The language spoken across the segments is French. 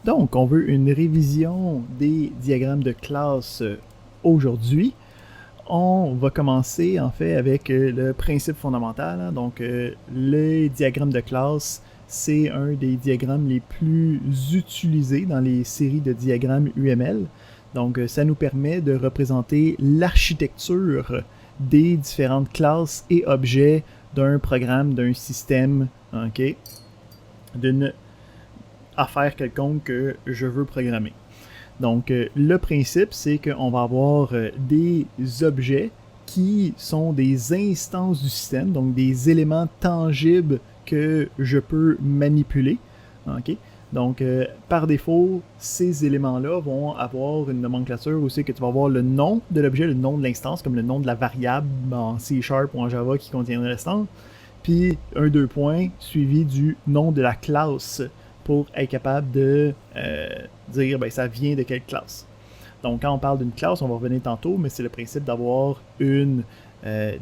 Donc, on veut une révision des diagrammes de classe aujourd'hui. On va commencer en fait avec le principe fondamental. Donc, les diagrammes de classe, c'est un des diagrammes les plus utilisés dans les séries de diagrammes UML. Donc, ça nous permet de représenter l'architecture des différentes classes et objets d'un programme, d'un système, okay, d'une affaire quelconque que je veux programmer. Donc, le principe, c'est qu'on va avoir des objets qui sont des instances du système, donc des éléments tangibles que je peux manipuler. Okay? Donc, par défaut, ces éléments-là vont avoir une nomenclature aussi que tu vas avoir le nom de l'objet, le nom de l'instance, comme le nom de la variable en C# ou en Java qui contiendrait l'instance, puis un 2 points suivi du nom de la classe pour être capable de dire ben, ça vient de quelle classe. Donc, quand on parle d'une classe, on va revenir tantôt, mais c'est le principe d'avoir une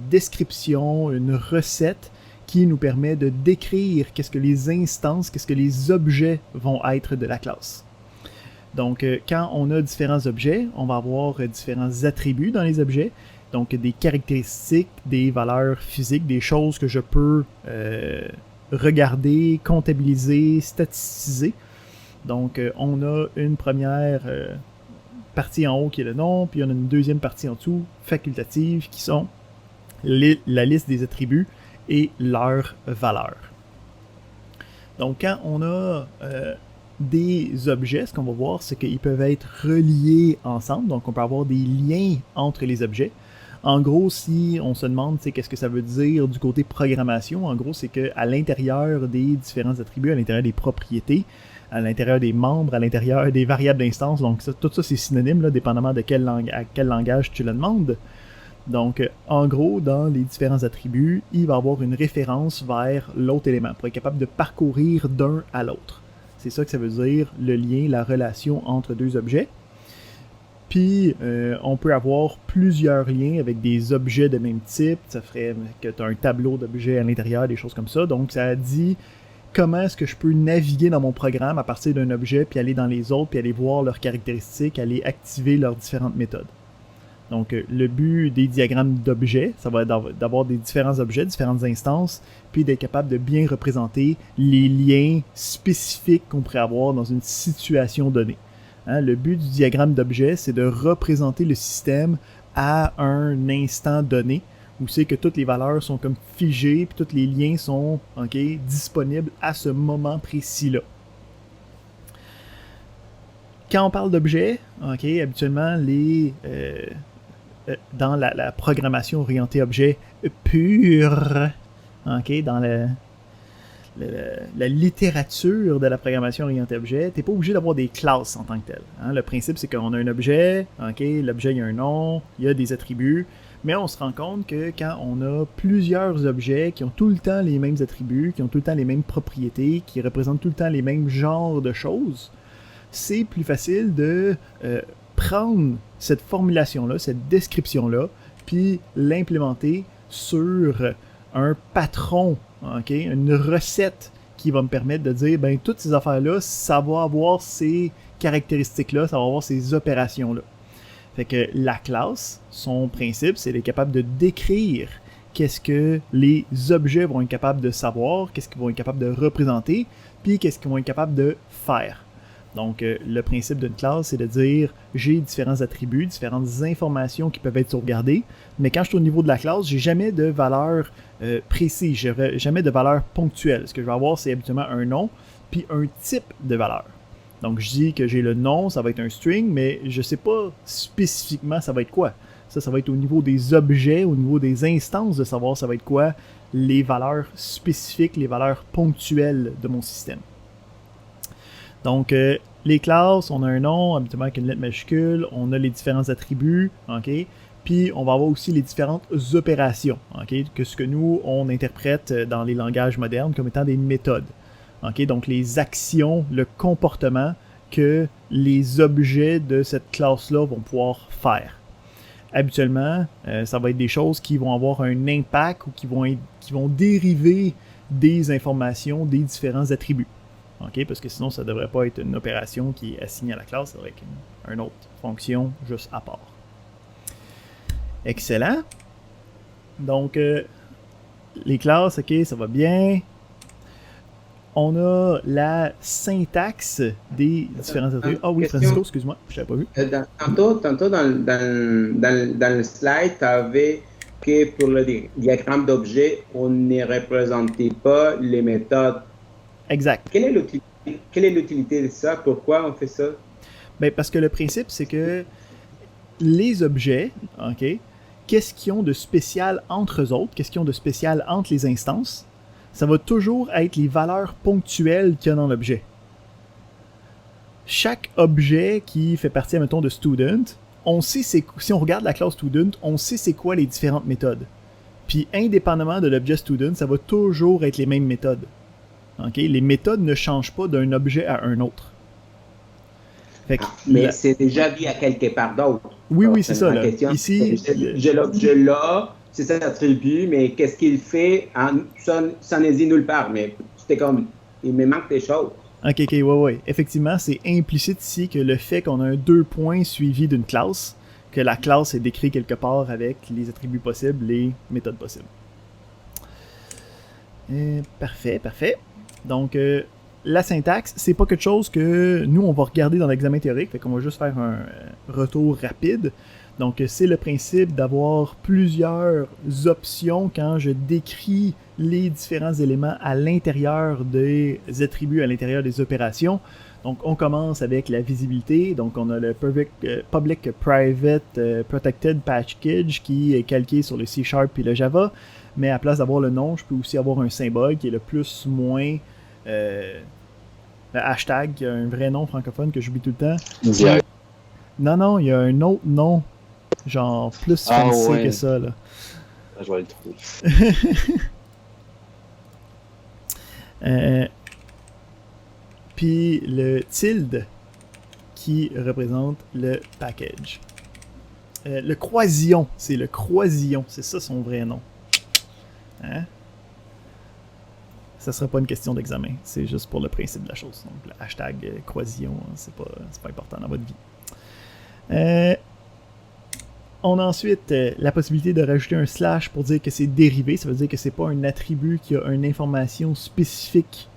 description, une recette qui nous permet de décrire qu'est-ce que les instances, qu'est-ce que les objets vont être de la classe. Donc, quand on a différents objets, on va avoir différents attributs dans les objets, donc des caractéristiques, des valeurs physiques, des choses que je peux regarder, comptabiliser, statisticiser. Donc, on a une première partie en haut qui est le nom, puis on a une deuxième partie en dessous, facultative, qui sont la liste des attributs et leurs valeurs. Donc, quand on a des objets, ce qu'on va voir, c'est qu'ils peuvent être reliés ensemble. Donc, on peut avoir des liens entre les objets. En gros, si on se demande qu'est-ce que ça veut dire du côté programmation, en gros, c'est qu'à l'intérieur des différents attributs, à l'intérieur des propriétés, à l'intérieur des membres, à l'intérieur des variables d'instance, donc ça, tout ça c'est synonyme, là, dépendamment de à quel langage tu le demandes. Donc, en gros, dans les différents attributs, il va y avoir une référence vers l'autre élément pour être capable de parcourir d'un à l'autre. C'est ça que ça veut dire, le lien, la relation entre deux objets. Puis, on peut avoir plusieurs liens avec des objets de même type. Ça ferait que tu as un tableau d'objets à l'intérieur, des choses comme ça. Donc, ça dit comment est-ce que je peux naviguer dans mon programme à partir d'un objet, puis aller dans les autres, puis aller voir leurs caractéristiques, aller activer leurs différentes méthodes. Donc, le but des diagrammes d'objets, ça va être d'avoir des différents objets, différentes instances, puis d'être capable de bien représenter les liens spécifiques qu'on pourrait avoir dans une situation donnée. Hein, le but du diagramme d'objet, c'est de représenter le système à un instant donné, où c'est que toutes les valeurs sont comme figées, puis tous les liens sont disponibles à ce moment précis-là. Quand on parle d'objets, habituellement, dans la programmation orientée objet pure, dans la littérature de la programmation orientée objet, tu n'es pas obligé d'avoir des classes en tant que telles. Hein? Le principe, c'est qu'on a un objet, l'objet, il y a un nom, il y a des attributs, mais on se rend compte que quand on a plusieurs objets qui ont tout le temps les mêmes attributs, qui ont tout le temps les mêmes propriétés, qui représentent tout le temps les mêmes genres de choses, c'est plus facile de prendre cette formulation-là, cette description-là, puis l'implémenter sur un patron, une recette qui va me permettre de dire, ben toutes ces affaires-là, ça va avoir ces caractéristiques-là, ça va avoir ces opérations-là. Fait que la classe, son principe, c'est d'être capable de décrire qu'est-ce que les objets vont être capables de savoir, qu'est-ce qu'ils vont être capables de représenter, puis qu'est-ce qu'ils vont être capables de faire. Donc, le principe d'une classe, c'est de dire j'ai différents attributs, différentes informations qui peuvent être sauvegardées, mais quand je suis au niveau de la classe, j'ai jamais de valeur précise, j'ai jamais de valeur ponctuelle. Ce que je vais avoir, c'est habituellement un nom, puis un type de valeur. Donc, je dis que j'ai le nom, ça va être un string, mais je ne sais pas spécifiquement ça va être quoi. Ça va être au niveau des objets, au niveau des instances de savoir ça va être quoi les valeurs spécifiques, les valeurs ponctuelles de mon système. Donc, les classes, on a un nom, habituellement avec une lettre majuscule, on a les différents attributs, puis on va avoir aussi les différentes opérations, que ce que nous, on interprète dans les langages modernes comme étant des méthodes. Donc, les actions, le comportement que les objets de cette classe-là vont pouvoir faire. Habituellement, ça va être des choses qui vont avoir un impact ou qui vont dériver des informations des différents attributs. OK? Parce que sinon, ça ne devrait pas être une opération qui est assignée à la classe, ça devrait être une autre fonction juste à part. Excellent. Donc, les classes, OK, ça va bien. On a la syntaxe des différents attributs. Ah oui, Francisco, excuse-moi, je ne l'avais pas vu. Tantôt dans le slide, tu avais que pour le diagramme d'objet, on ne représentait pas les méthodes. Exact. Quelle est l'utilité de ça? Pourquoi on fait ça? Ben, parce que le principe, c'est que les objets, OK, qu'est-ce qu'ils ont de spécial entre eux autres, qu'est-ce qu'ils ont de spécial entre les instances, ça va toujours être les valeurs ponctuelles qu'il y a dans l'objet. Chaque objet qui fait partie, mettons, de student, on sait si on regarde la classe student, on sait c'est quoi les différentes méthodes. Puis indépendamment de l'objet student, ça va toujours être les mêmes méthodes. Okay? Les méthodes ne changent pas d'un objet à un autre. Mais c'est déjà vu à quelque part d'autre. Oui, oui, c'est ça. Là. Ici, j'ai l'objet là, c'est ça l'attribut, mais qu'est-ce qu'il fait? Ça n'est dit nulle part, mais c'était comme, il me manque des choses. Ok, ouais. Effectivement, c'est implicite ici que le fait qu'on a un 2 points suivi d'une classe, que la classe est décrite quelque part avec les attributs possibles, les méthodes possibles. Parfait. Donc, la syntaxe, c'est pas quelque chose que nous, on va regarder dans l'examen théorique, fait qu'on va juste faire un retour rapide. Donc, c'est le principe d'avoir plusieurs options quand je décris les différents éléments à l'intérieur des attributs, à l'intérieur des opérations. Donc, on commence avec la visibilité. Donc, on a le Public Private Protected Package qui est calqué sur le C# et le Java. Mais à place d'avoir le nom, je peux aussi avoir un symbole qui est le plus moins... le hashtag, qui a un vrai nom francophone que j'oublie tout le temps. Non, il y a un autre nom. Genre plus fancy que ça, là. Je vais le trouver. Puis le tilde qui représente le package. Le croisillon, c'est ça son vrai nom. Hein? Ça sera pas une question d'examen, c'est juste pour le principe de la chose. Donc le hashtag croisillon, c'est pas important dans votre vie. On a ensuite la possibilité de rajouter un slash pour dire que c'est dérivé. Ça veut dire que c'est pas un attribut qui a une information spécifique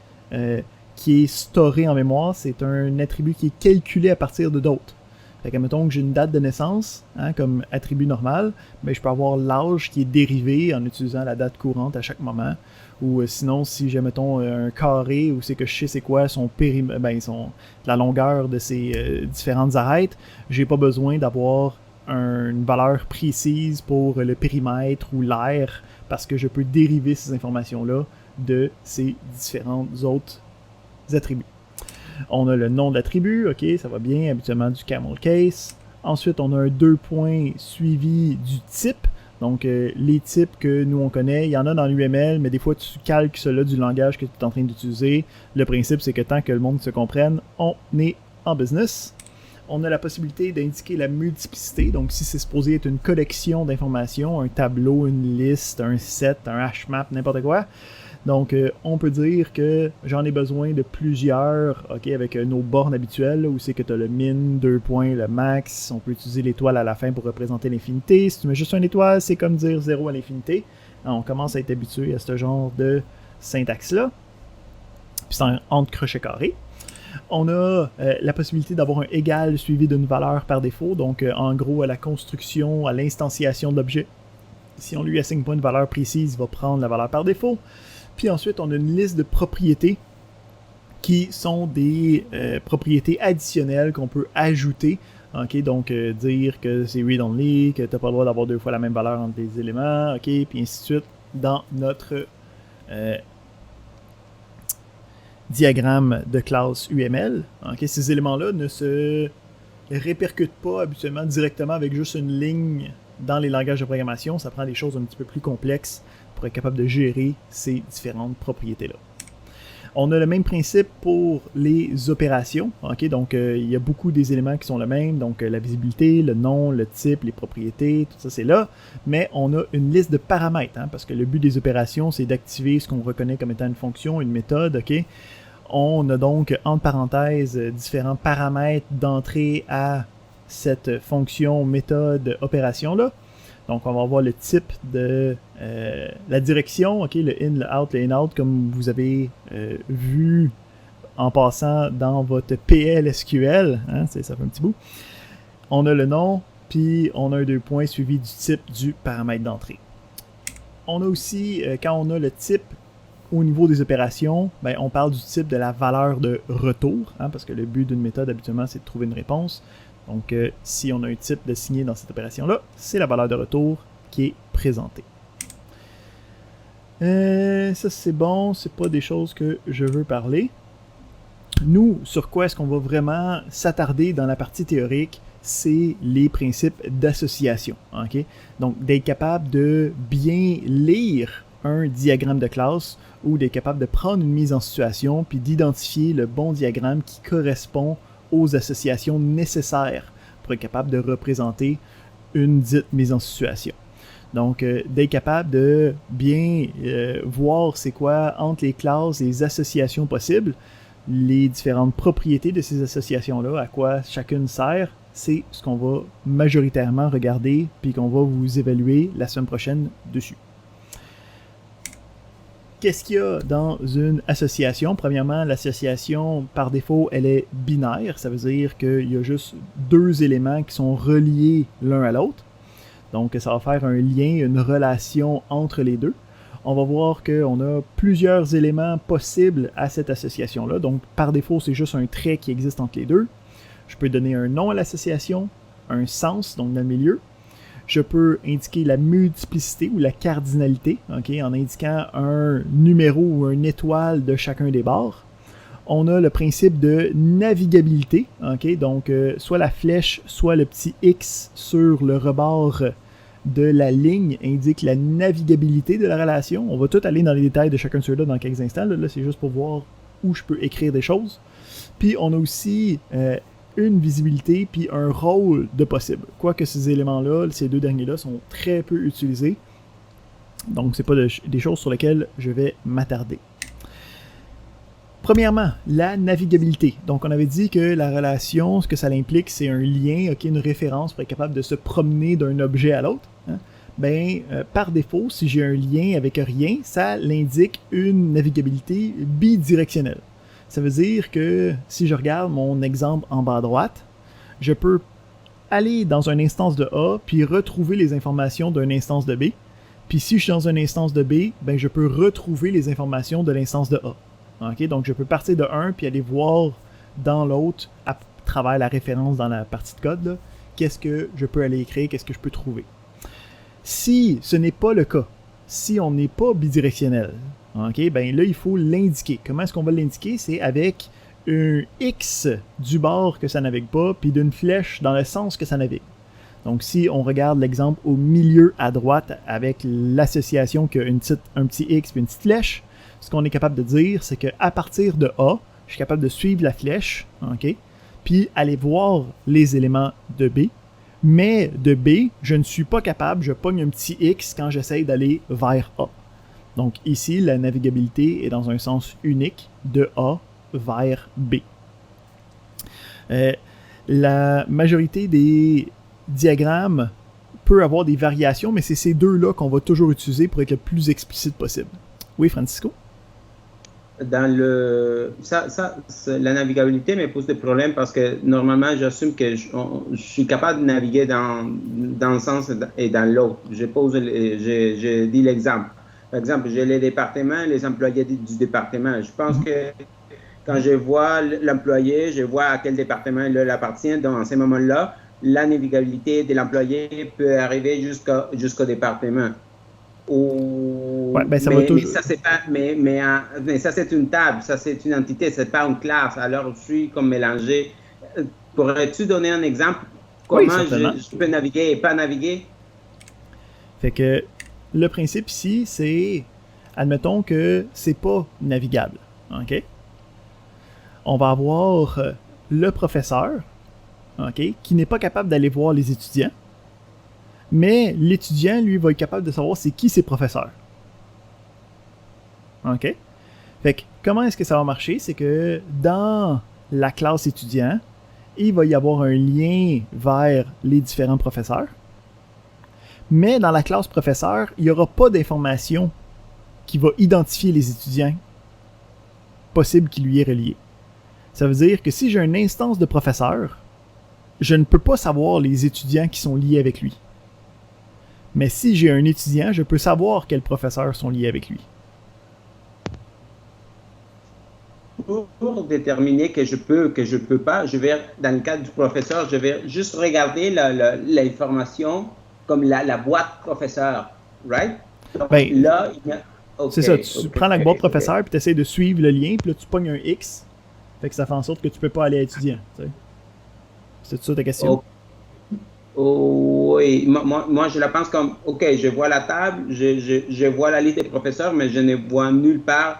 qui est storée en mémoire. C'est un attribut qui est calculé à partir de d'autres. Fait que, mettons que j'ai une date de naissance, comme attribut normal, ben, je peux avoir l'âge qui est dérivé en utilisant la date courante à chaque moment. Ou sinon, si j'ai, mettons, un carré, ou c'est que je sais c'est quoi la longueur de ces différentes arêtes, j'ai pas besoin d'avoir une valeur précise pour le périmètre ou l'air, parce que je peux dériver ces informations-là de ces différents autres attributs. On a le nom de l'attribut, ok, ça va bien, habituellement du camel case. Ensuite, on a un 2 points suivi du type. Donc, les types que nous on connaît, il y en a dans l'UML, mais des fois tu calques cela du langage que tu es en train d'utiliser. Le principe, c'est que tant que le monde se comprenne, on est en business. On a la possibilité d'indiquer la multiplicité. Donc, si c'est supposé être une collection d'informations, un tableau, une liste, un set, un hashmap, n'importe quoi. Donc, on peut dire que j'en ai besoin de plusieurs, ok, avec nos bornes habituelles, où c'est que tu as le min, 2 points, le max. On peut utiliser l'étoile à la fin pour représenter l'infinité. Si tu mets juste une étoile, c'est comme dire 0 à l'infinité. On commence à être habitué à ce genre de syntaxe-là. Puis c'est entre crochets carrés. On a la possibilité d'avoir un égal suivi d'une valeur par défaut. Donc, en gros, à la construction, à l'instanciation de l'objet. Si on lui assigne pas une valeur précise, il va prendre la valeur par défaut. Puis ensuite, on a une liste de propriétés qui sont des propriétés additionnelles qu'on peut ajouter. Okay, donc, dire que c'est read-only, que tu n'as pas le droit d'avoir 2 fois la même valeur entre les éléments, ok, puis ainsi de suite, dans notre diagramme de classe UML. Okay, ces éléments-là ne se répercutent pas habituellement directement avec juste une ligne dans les langages de programmation. Ça prend des choses un petit peu plus complexes pour être capable de gérer ces différentes propriétés-là. On a le même principe pour les opérations. Okay? Donc, il y a beaucoup des éléments qui sont les mêmes. Donc, la visibilité, le nom, le type, les propriétés, tout ça, c'est là. Mais on a une liste de paramètres, parce que le but des opérations, c'est d'activer ce qu'on reconnaît comme étant une fonction, une méthode. Okay? On a donc, entre parenthèses, différents paramètres d'entrée à cette fonction, méthode, opération-là. Donc, on va voir le type de la direction, ok, le in, le out, le in-out, comme vous avez vu en passant dans votre PL/SQL. Hein, ça fait un petit bout. On a le nom, puis on a un 2 points suivi du type du paramètre d'entrée. On a aussi, quand on a le type au niveau des opérations, ben, on parle du type de la valeur de retour, hein, parce que le but d'une méthode, habituellement, c'est de trouver une réponse. Donc, si on a un type désigné dans cette opération-là, c'est la valeur de retour qui est présentée. Ça, c'est bon, c'est pas des choses que je veux parler. Nous, sur quoi est-ce qu'on va vraiment s'attarder dans la partie théorique, c'est les principes d'association. Okay? Donc, d'être capable de bien lire un diagramme de classe ou d'être capable de prendre une mise en situation puis d'identifier le bon diagramme qui correspond aux associations nécessaires pour être capable de représenter une dite mise en situation. Donc, d'être capable de bien voir c'est quoi entre les classes, les associations possibles, les différentes propriétés de ces associations-là, à quoi chacune sert, c'est ce qu'on va majoritairement regarder puis qu'on va vous évaluer la semaine prochaine dessus. Qu'est-ce qu'il y a dans une association? Premièrement, l'association, par défaut, elle est binaire. Ça veut dire qu'il y a juste deux éléments qui sont reliés l'un à l'autre. Donc, ça va faire un lien, une relation entre les deux. On va voir qu'on a plusieurs éléments possibles à cette association-là. Donc, par défaut, c'est juste un trait qui existe entre les deux. Je peux donner un nom à l'association, un sens, donc dans le milieu. Je peux indiquer la multiplicité ou la cardinalité, okay, en indiquant un numéro ou une étoile de chacun des bords. On a le principe de navigabilité, okay, donc soit la flèche, soit le petit X sur le rebord de la ligne indique la navigabilité de la relation. On va tout aller dans les détails de chacun de ceux-là dans quelques instants. Là, c'est juste pour voir où je peux écrire des choses. Puis on a aussi une visibilité puis un rôle de possible. Quoique ces éléments-là, ces deux derniers-là, sont très peu utilisés. Donc, c'est pas des choses sur lesquelles je vais m'attarder. Premièrement, la navigabilité. Donc, on avait dit que la relation, ce que ça implique, c'est un lien, okay, une référence pour être capable de se promener d'un objet à l'autre. Hein? Par défaut, si j'ai un lien avec rien, ça l'indique une navigabilité bidirectionnelle. Ça veut dire que si je regarde mon exemple en bas à droite, je peux aller dans une instance de A puis retrouver les informations d'une instance de B. Puis si je suis dans une instance de B, ben je peux retrouver les informations de l'instance de A. Okay? Donc je peux partir de 1 puis aller voir dans l'autre à travers la référence dans la partie de code, là, qu'est-ce que je peux aller écrire, qu'est-ce que je peux trouver. Si ce n'est pas le cas, si on n'est pas bidirectionnel, ok, ben là, il faut l'indiquer. Comment est-ce qu'on va l'indiquer? C'est avec un X du bord que ça navigue pas, puis d'une flèche dans le sens que ça navigue. Donc, si on regarde l'exemple au milieu à droite avec l'association qui a un petit X puis une petite flèche, ce qu'on est capable de dire, c'est qu'à partir de A, je suis capable de suivre la flèche, ok, puis aller voir les éléments de B. Mais de B, je ne suis pas capable, je pogne un petit X quand j'essaye d'aller vers A. Donc ici, la navigabilité est dans un sens unique de A vers B. La majorité des diagrammes peut avoir des variations, mais c'est ces deux-là qu'on va toujours utiliser pour être le plus explicite possible. Oui, Francisco? Dans la navigabilité me pose des problèmes parce que normalement, j'assume que je suis capable de naviguer dans un sens et dans l'autre. Je dis l'exemple. Par exemple, j'ai les départements, les employés du département. Je pense que quand je vois l'employé, je vois à quel département il appartient. Dans ce moment-là, la navigabilité de l'employé peut arriver jusqu'au département. Ouais, ben ça va toujours... mais ça, c'est une table, ça, c'est une entité, c'est pas une classe. Alors, je suis comme mélangé. Pourrais-tu donner un exemple? Comment je peux naviguer et pas naviguer? Fait que le principe ici, c'est, admettons que c'est pas navigable, ok? On va avoir le professeur, ok, qui n'est pas capable d'aller voir les étudiants, mais l'étudiant, lui, va être capable de savoir c'est qui ses professeurs. Ok? Fait que comment est-ce que ça va marcher? C'est que dans la classe étudiant, il va y avoir un lien vers les différents professeurs. Mais dans la classe professeur, il n'y aura pas d'information qui va identifier les étudiants possibles qui lui est relié. Ça veut dire que si j'ai une instance de professeur, je ne peux pas savoir les étudiants qui sont liés avec lui. Mais si j'ai un étudiant, je peux savoir quels professeurs sont liés avec lui. Pour déterminer que je peux pas, je vais, dans le cadre du professeur, je vais juste regarder l'information comme la boîte professeur, right? Donc, ben, là, il y a... c'est ça, tu prends la boîte professeur puis tu essaies de suivre le lien, puis là tu pognes un X, fait que ça fait en sorte que tu peux pas aller à étudiant. C'est ça ta question? Oui, moi je la pense comme, ok, je vois la table, je vois la liste des professeurs, mais je ne vois nulle part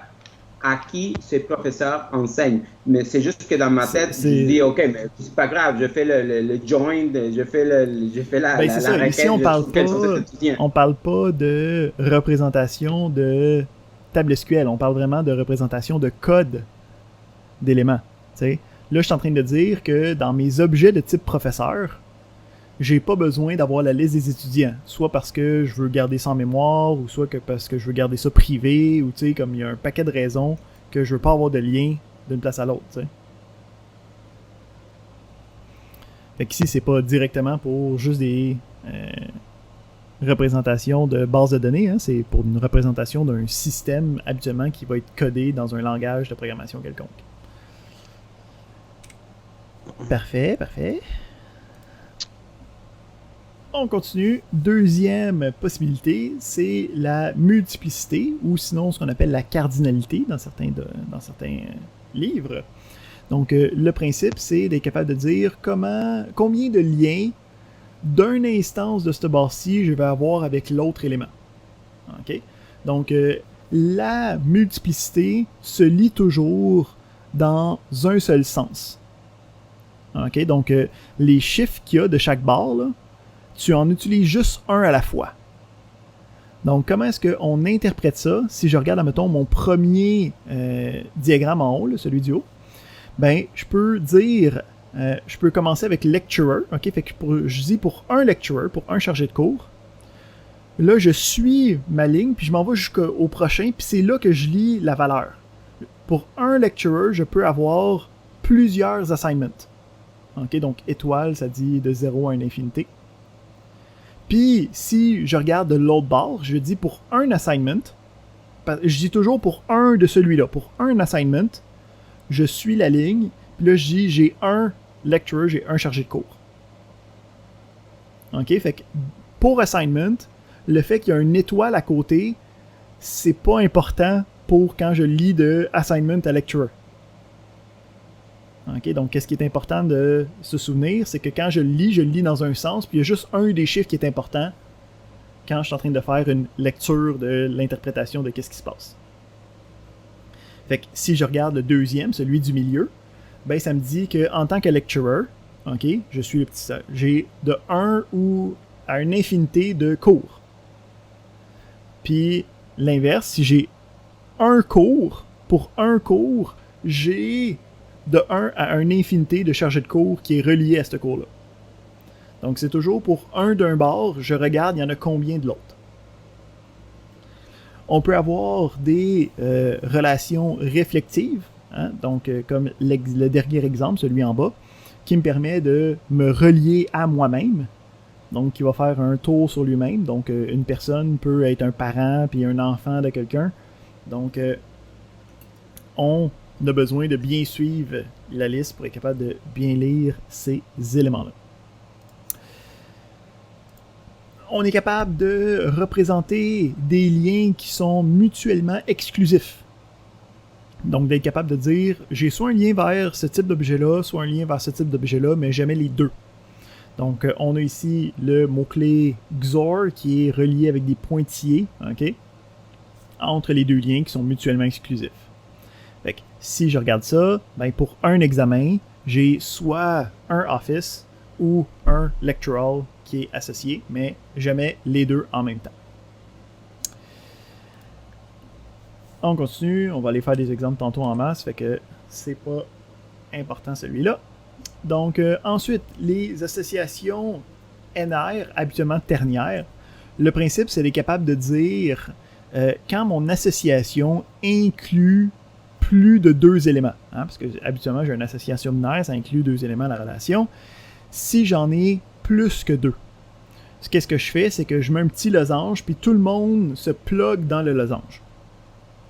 à qui ces professeurs enseignent. Mais c'est juste que dans ma tête, je dis, ok, mais c'est pas grave, je fais le join, je fais la requête. Ici, on parle pas de représentation de table SQL, on parle vraiment de représentation de code d'éléments. T'sais. Là, je suis en train de dire que dans mes objets de type professeur, j'ai pas besoin d'avoir la liste des étudiants, soit parce que je veux garder ça en mémoire, ou soit que parce que je veux garder ça privé, ou tu sais, comme il y a un paquet de raisons que je veux pas avoir de lien d'une place à l'autre, tu sais. Fait qu'ici, c'est pas directement pour juste des représentations de bases de données, hein, c'est pour une représentation d'un système habituellement qui va être codé dans un langage de programmation quelconque. Parfait, parfait. On continue. Deuxième possibilité, c'est la multiplicité, ou sinon ce qu'on appelle la cardinalité dans certains livres. Donc, le principe, c'est d'être capable de dire combien de liens d'une instance de cette barre-ci je vais avoir avec l'autre élément. Okay? Donc, la multiplicité se lit toujours dans un seul sens. Okay? Donc, les chiffres qu'il y a de chaque barre, là, tu en utilises juste un à la fois. Donc, comment est-ce qu'on interprète ça? Si je regarde, admettons, mon premier diagramme en haut, là, celui du haut, ben, je peux dire, je peux commencer avec lecturer, ok? Fait que je dis pour un lecturer, pour un chargé de cours, là, je suis ma ligne, puis je m'en vais jusqu'au prochain, puis c'est là que je lis la valeur. Pour un lecturer, je peux avoir plusieurs assignments. Ok? Donc, étoile, ça dit de 0 à une infinité. Puis, si je regarde de l'autre barre, je dis pour un assignment, je dis toujours pour un de celui-là. Pour un assignment, je suis la ligne, puis là, je dis j'ai un lecturer, j'ai un chargé de cours. OK? Fait que pour assignment, le fait qu'il y a une étoile à côté, c'est pas important pour quand je lis de assignment à lecturer. Okay, donc, qu'est-ce qui est important de se souvenir, c'est que quand je lis dans un sens, puis il y a juste un des chiffres qui est important quand je suis en train de faire une lecture de l'interprétation de qu'est-ce qui se passe. Fait que si je regarde le deuxième, celui du milieu, ben ça me dit qu'en tant que lecturer, ok, je suis le petit, j'ai de 1 ou à une infinité de cours. Puis l'inverse, si j'ai un cours, pour un cours, j'ai de 1 à une infinité de chargé de cours qui est relié à ce cours-là. Donc, c'est toujours pour un d'un bord, je regarde, il y en a combien de l'autre. On peut avoir des relations réflectives, hein, donc comme le dernier exemple, celui en bas, qui me permet de me relier à moi-même, donc qui va faire un tour sur lui-même. Donc, une personne peut être un parent puis un enfant de quelqu'un. Donc, on a besoin de bien suivre la liste pour être capable de bien lire ces éléments-là. On est capable de représenter des liens qui sont mutuellement exclusifs. Donc, d'être capable de dire, j'ai soit un lien vers ce type d'objet-là, soit un lien vers ce type d'objet-là, mais jamais les deux. Donc, on a ici le mot-clé XOR qui est relié avec des pointillés, ok, entre les deux liens qui sont mutuellement exclusifs. Fait que, si je regarde ça, ben pour un examen, j'ai soit un Office ou un Lectural qui est associé, mais jamais les deux en même temps. On continue, on va aller faire des exemples tantôt en masse, fait que c'est pas important celui-là. Donc ensuite, les associations NR, habituellement ternières, le principe c'est d'être capable de dire quand mon association inclut plus de 2 éléments, hein, parce que habituellement j'ai une association binaire, ça inclut 2 éléments de la relation. Si j'en ai plus que 2, qu'est-ce que je fais, c'est que je mets un petit losange, puis tout le monde se plug dans le losange.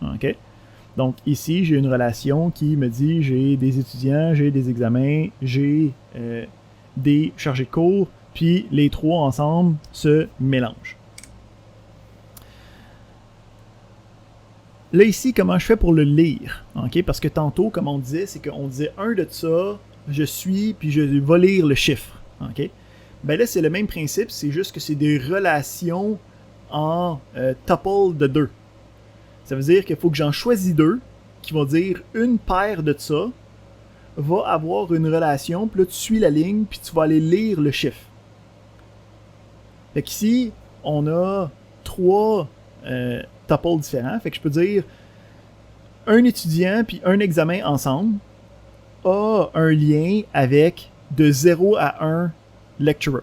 OK? Donc ici, j'ai une relation qui me dit j'ai des étudiants, j'ai des examens, j'ai des chargés de cours, puis les 3 ensemble se mélangent. Là, ici, comment je fais pour le lire? Okay? Parce que tantôt, comme on disait, c'est qu'on disait un de ça, je suis, puis je vais lire le chiffre. Okay? Ben là, c'est le même principe, c'est juste que c'est des relations en tuple de 2. Ça veut dire qu'il faut que j'en choisis 2, qui vont dire une paire de ça va avoir une relation, puis là, tu suis la ligne, puis tu vas aller lire le chiffre. Fait qu'ici, on a 3 tuples différents. Fait que je peux dire un étudiant puis un examen ensemble a un lien avec de 0 à 1 lecturer.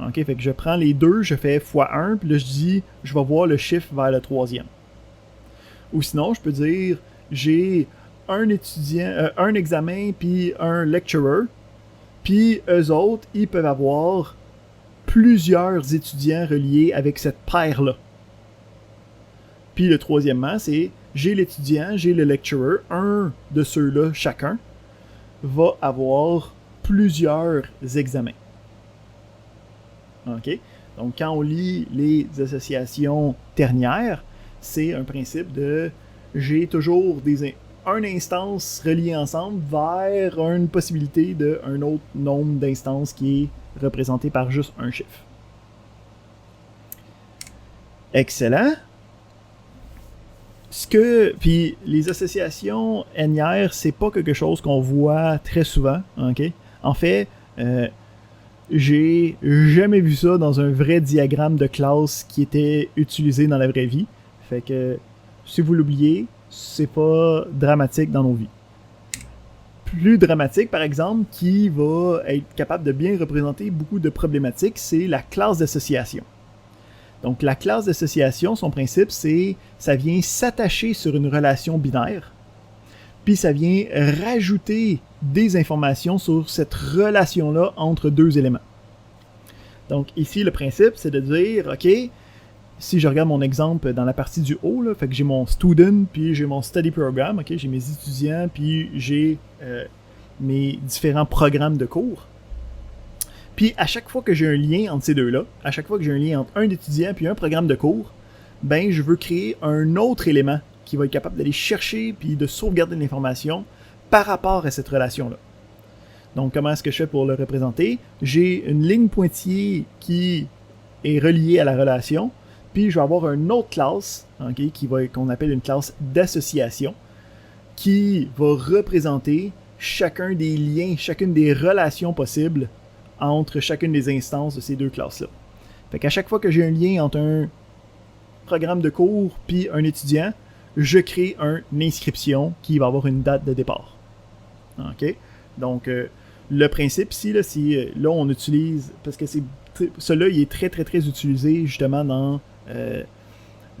Ok, fait que je prends les 2, je fais x1, puis là je dis je vais voir le chiffre vers le 3e. Ou sinon, je peux dire j'ai un étudiant, un examen puis un lecturer, puis eux autres, ils peuvent avoir plusieurs étudiants reliés avec cette paire-là. Puis le troisièmement, c'est j'ai l'étudiant, j'ai le lecturer, un de ceux-là chacun va avoir plusieurs examens. OK? Donc quand on lit les associations ternières, c'est un principe de j'ai toujours une instance reliée ensemble vers une possibilité d'un autre nombre d'instances qui est représenté par juste un chiffre. Excellent. Puis les associations n-ières, c'est pas quelque chose qu'on voit très souvent. Okay? En fait, j'ai jamais vu ça dans un vrai diagramme de classe qui était utilisé dans la vraie vie. Fait que si vous l'oubliez, c'est pas dramatique dans nos vies. Plus dramatique, par exemple, qui va être capable de bien représenter beaucoup de problématiques, c'est la classe d'association. Donc, la classe d'association, son principe, c'est ça vient s'attacher sur une relation binaire, puis ça vient rajouter des informations sur cette relation-là entre 2 éléments. Donc, ici, le principe, c'est de dire, OK, si je regarde mon exemple dans la partie du haut, là, fait que j'ai mon student, puis j'ai mon study program, OK, j'ai mes étudiants, puis j'ai mes différents programmes de cours. Puis à chaque fois que j'ai un lien entre ces deux-là, à chaque fois que j'ai un lien entre un étudiant puis un programme de cours, ben je veux créer un autre élément qui va être capable d'aller chercher puis de sauvegarder l'information par rapport à cette relation-là. Donc comment est-ce que je fais pour le représenter? J'ai une ligne pointillée qui est reliée à la relation, puis je vais avoir une autre classe, okay, qu'on appelle une classe d'association, qui va représenter chacun des liens, chacune des relations possibles entre chacune des instances de ces 2 classes-là. Fait qu'à chaque fois que j'ai un lien entre un programme de cours puis un étudiant, je crée une inscription qui va avoir une date de départ. OK? Donc, le principe ici, là, là on utilise, parce que celui-là, il est très, très, très utilisé justement dans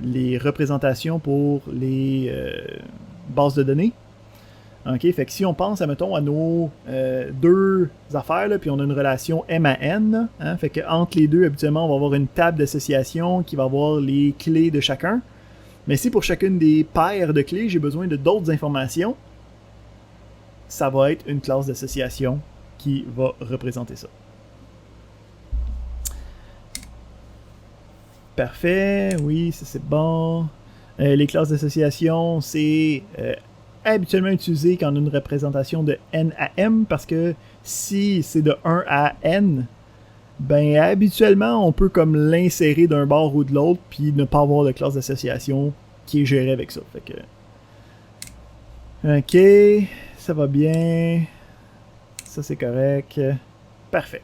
les représentations pour les bases de données. OK, fait que si on pense, admettons, à nos 2 affaires, là, puis on a une relation M à N, hein, fait que entre les deux, habituellement, on va avoir une table d'association qui va avoir les clés de chacun. Mais si pour chacune des paires de clés, j'ai besoin de d'autres informations, ça va être une classe d'association qui va représenter ça. Parfait, oui, ça c'est bon. Les classes d'association, c'est habituellement utilisé quand on a une représentation de N à M, parce que si c'est de 1 à N, ben habituellement on peut comme l'insérer d'un bord ou de l'autre puis ne pas avoir de classe d'association qui est gérée avec ça. Fait que OK, ça va bien. Ça c'est correct. Parfait.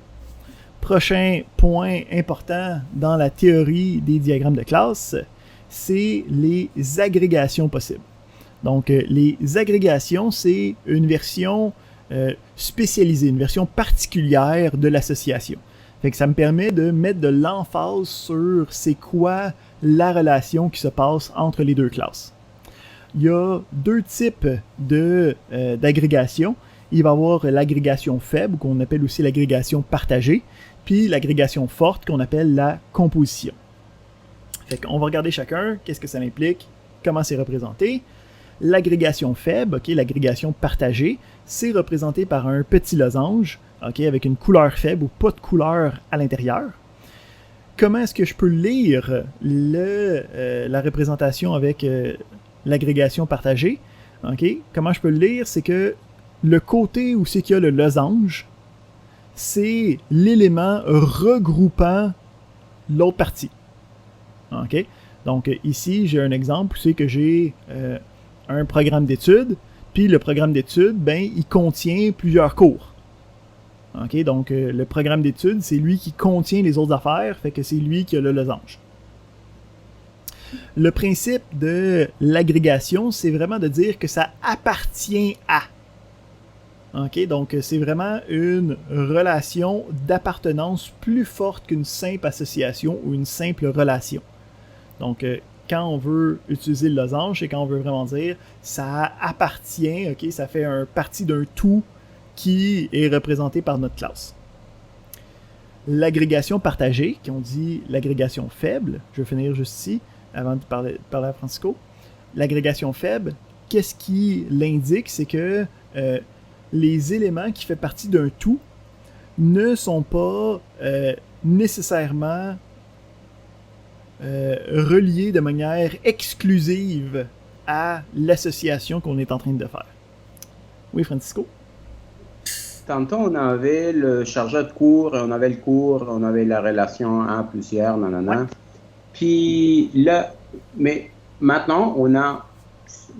Prochain point important dans la théorie des diagrammes de classe, c'est les agrégations possibles. Donc, les agrégations, c'est une version spécialisée, une version particulière de l'association. Fait que ça me permet de mettre de l'emphase sur c'est quoi la relation qui se passe entre les deux classes. Il y a deux types d'agrégation. Il va y avoir l'agrégation faible, qu'on appelle aussi l'agrégation partagée, puis l'agrégation forte, qu'on appelle la composition. Fait qu'on va regarder chacun, qu'est-ce que ça implique, comment c'est représenté. L'agrégation faible, okay, l'agrégation partagée, c'est représenté par un petit losange, okay, avec une couleur faible ou pas de couleur à l'intérieur. Comment est-ce que je peux lire la représentation avec l'agrégation partagée? Okay? Comment je peux le lire? C'est que le côté où c'est qu'il y a le losange, c'est l'élément regroupant l'autre partie. Okay? Donc ici, j'ai un exemple où c'est que j'ai un programme d'études, puis le programme d'études, ben, il contient plusieurs cours. Okay? Donc le programme d'études, c'est lui qui contient les autres affaires, fait que c'est lui qui a le losange. Le principe de l'agrégation, c'est vraiment de dire que ça appartient à. Okay? Donc, c'est vraiment une relation d'appartenance plus forte qu'une simple association ou une simple relation. Donc, quand on veut utiliser le losange, c'est quand on veut vraiment dire ça appartient, okay? Ça fait partie d'un tout qui est représenté par notre classe. L'agrégation partagée, qui on dit l'agrégation faible, je vais finir juste ici, avant de parler à Francisco. L'agrégation faible, qu'est-ce qui l'indique? C'est que les éléments qui font partie d'un tout ne sont pas nécessairement reliés de manière exclusive à l'association qu'on est en train de faire. Oui, Francisco? Tantôt, on avait le chargeur de cours, on avait le cours, on avait la relation A plus R, nanana. Ouais. Puis là, mais maintenant, on a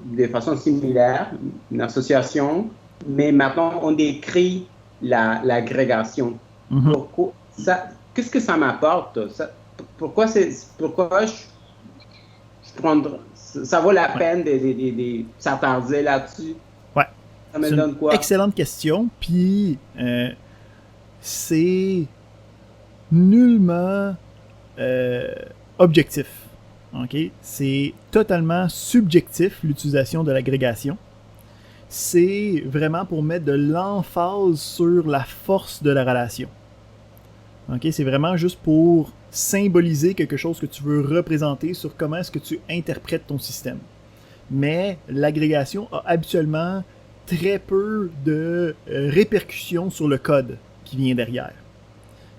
de façon similaire une association, mais maintenant, on décrit l'agrégation. Mm-hmm. Qu'est-ce que ça m'apporte? Pourquoi ça vaut la peine de s'attarder là-dessus? Ouais. Ça me donne quoi? Excellente question. Puis, c'est nullement objectif. Okay? C'est totalement subjectif, l'utilisation de l'agrégation. C'est vraiment pour mettre de l'emphase sur la force de la relation. Okay? C'est vraiment juste pour symboliser quelque chose que tu veux représenter sur comment est-ce que tu interprètes ton système. Mais l'agrégation a habituellement très peu de répercussions sur le code qui vient derrière.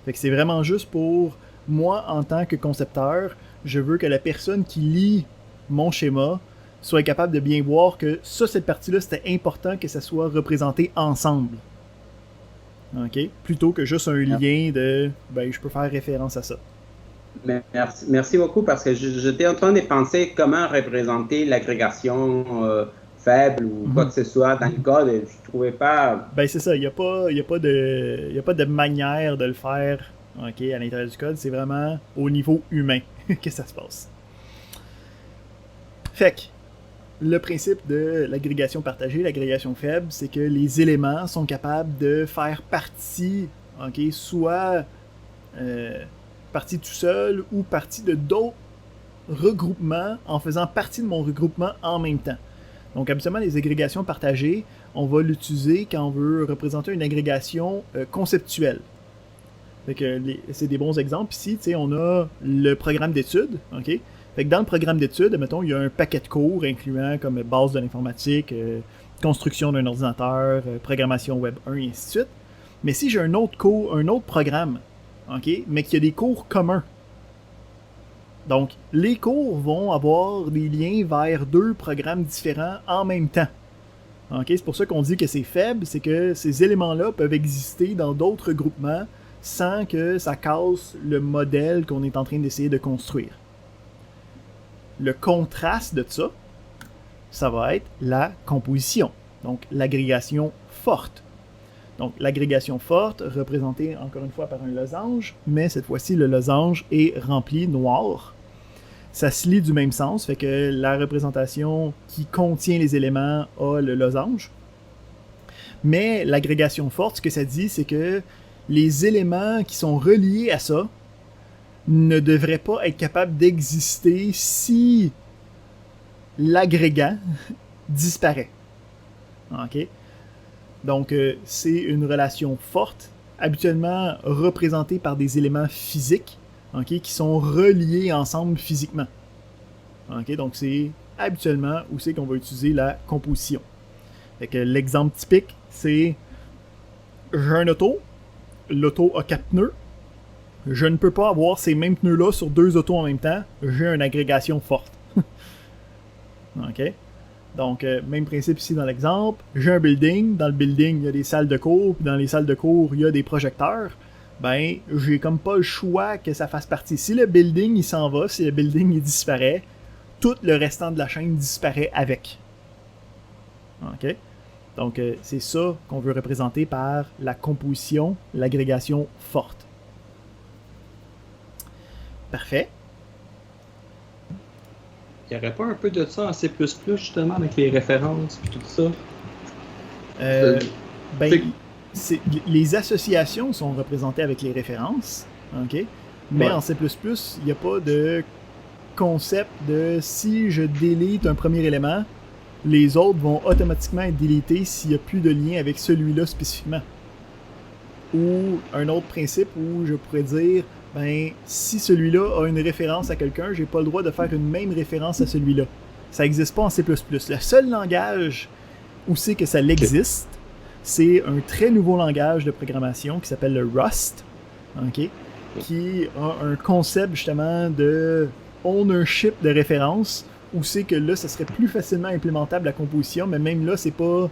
Fait que c'est vraiment juste pour moi, en tant que concepteur, je veux que la personne qui lit mon schéma soit capable de bien voir que ça, cette partie-là, c'était important que ça soit représenté ensemble. OK? Plutôt que juste un lien de « ben, je peux faire référence à ça ». Merci beaucoup, parce que j'étais en train de penser comment représenter l'agrégation faible ou quoi que ce soit dans le code, et je trouvais pas... Ben c'est ça, il n'y a pas de manière de le faire, OK, à l'intérieur du code, c'est vraiment au niveau humain que ça se passe. Fait que, le principe de l'agrégation partagée, l'agrégation faible, c'est que les éléments sont capables de faire partie, OK, soit partie tout seul ou partie de d'autres regroupements en faisant partie de mon regroupement en même temps. Donc, habituellement, les agrégations partagées, on va l'utiliser quand on veut représenter une agrégation conceptuelle. Fait que c'est des bons exemples. Ici, on a le programme d'études, OK? Fait que dans le programme d'études, mettons, il y a un paquet de cours incluant comme base de l'informatique, construction d'un ordinateur, programmation web 1 et ainsi de suite. Mais si j'ai un autre programme, OK, mais qu'il y a des cours communs, donc les cours vont avoir des liens vers deux programmes différents en même temps. OK, c'est pour ça qu'on dit que c'est faible, c'est que ces éléments-là peuvent exister dans d'autres groupements sans que ça casse le modèle qu'on est en train d'essayer de construire. Le contraste de ça, ça va être la composition, donc l'agrégation forte. Donc l'agrégation forte, représentée encore une fois par un losange, mais cette fois-ci le losange est rempli noir. Ça se lit du même sens, fait que la représentation qui contient les éléments a le losange. Mais l'agrégation forte, ce que ça dit, c'est que les éléments qui sont reliés à ça ne devraient pas être capables d'exister si l'agrégant disparaît. OK? Donc, c'est une relation forte, habituellement représentée par des éléments physiques, okay, qui sont reliés ensemble physiquement. Okay? Donc, c'est habituellement où c'est qu'on va utiliser la composition. Fait que l'exemple typique, c'est j'ai un auto, l'auto a 4 pneus, je ne peux pas avoir ces mêmes pneus-là sur 2 autos en même temps, j'ai une agrégation forte. OK? Donc, même principe ici dans l'exemple. J'ai un building. Dans le building, il y a des salles de cours. Puis dans les salles de cours, il y a des projecteurs. Ben, j'ai comme pas le choix que ça fasse partie. Si le building, il s'en va, si le building, il disparaît, tout le restant de la chaîne disparaît avec. OK? Donc, c'est ça qu'on veut représenter par la composition, l'agrégation forte. Parfait. Il n'y aurait pas un peu de ça en C++, justement, avec les références et tout ça? Les associations sont représentées avec les références, ok? Mais ouais. En C++, il n'y a pas de concept de si je délite un premier élément, les autres vont automatiquement être délités s'il n'y a plus de lien avec celui-là spécifiquement. Ou un autre principe où je pourrais dire, ben, si celui-là a une référence à quelqu'un, j'ai pas le droit de faire une même référence à celui-là. Ça n'existe pas en C++. Le seul langage où c'est que ça l'existe, c'est un très nouveau langage de programmation qui s'appelle le Rust, okay, qui a un concept justement de ownership de référence, où c'est que là, ça serait plus facilement implémentable la composition, mais même là, c'est pas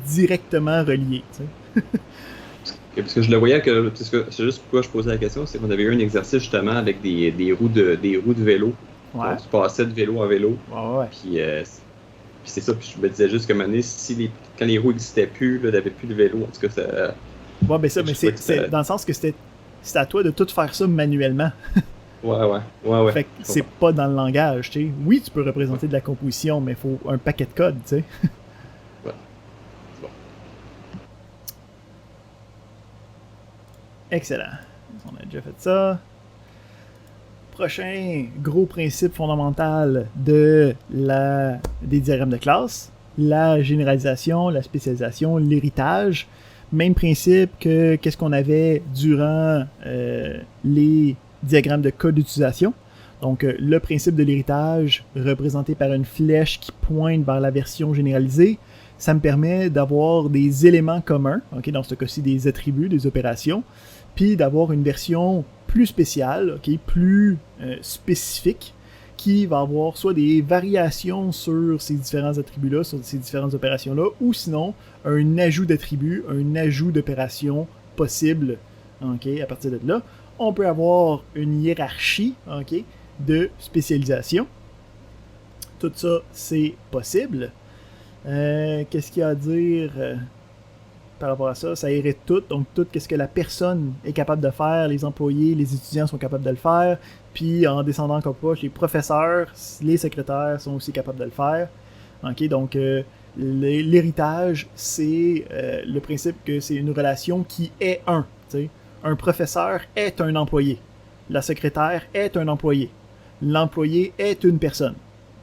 directement relié. Parce que je le voyais que c'est juste pourquoi je posais la question, c'est qu'on avait eu un exercice justement avec des roues de vélo. Ouais. Donc, tu passais de vélo en vélo. Ouais. Puis c'est ça, puis je me disais juste que maintenant, quand les roues n'existaient plus, il n'y avait plus de vélo, en tout cas ça. Ouais, mais c'est dans le sens que c'était à toi de tout faire ça manuellement. Ouais. Fait que c'est pas dans le langage, tu sais. Oui, tu peux représenter de la composition, mais il faut un paquet de code, tu sais. Ouais. C'est bon. Excellent. On a déjà fait ça. Prochain gros principe fondamental des diagrammes de classe, la généralisation, la spécialisation, l'héritage. Même principe que qu'est-ce qu'on avait durant les diagrammes de code d'utilisation. Donc, le principe de l'héritage représenté par une flèche qui pointe vers la version généralisée, ça me permet d'avoir des éléments communs, okay, dans ce cas-ci des attributs, des opérations, puis d'avoir une version plus spéciale, okay, plus spécifique, qui va avoir soit des variations sur ces différents attributs-là, sur ces différentes opérations-là, ou sinon un ajout d'attributs, un ajout d'opérations possible, okay, à partir de là. On peut avoir une hiérarchie, okay, de spécialisation. Tout ça, c'est possible. Qu'est-ce qu'il y a à dire par rapport à ça? Ça hérite tout. Donc, tout ce que la personne est capable de faire, les employés, les étudiants sont capables de le faire. Puis, en descendant comme pas, les professeurs, les secrétaires sont aussi capables de le faire. Okay, donc, l'héritage, c'est le principe que c'est une relation qui est un. T'sais. Un professeur est un employé. La secrétaire est un employé. L'employé est une personne.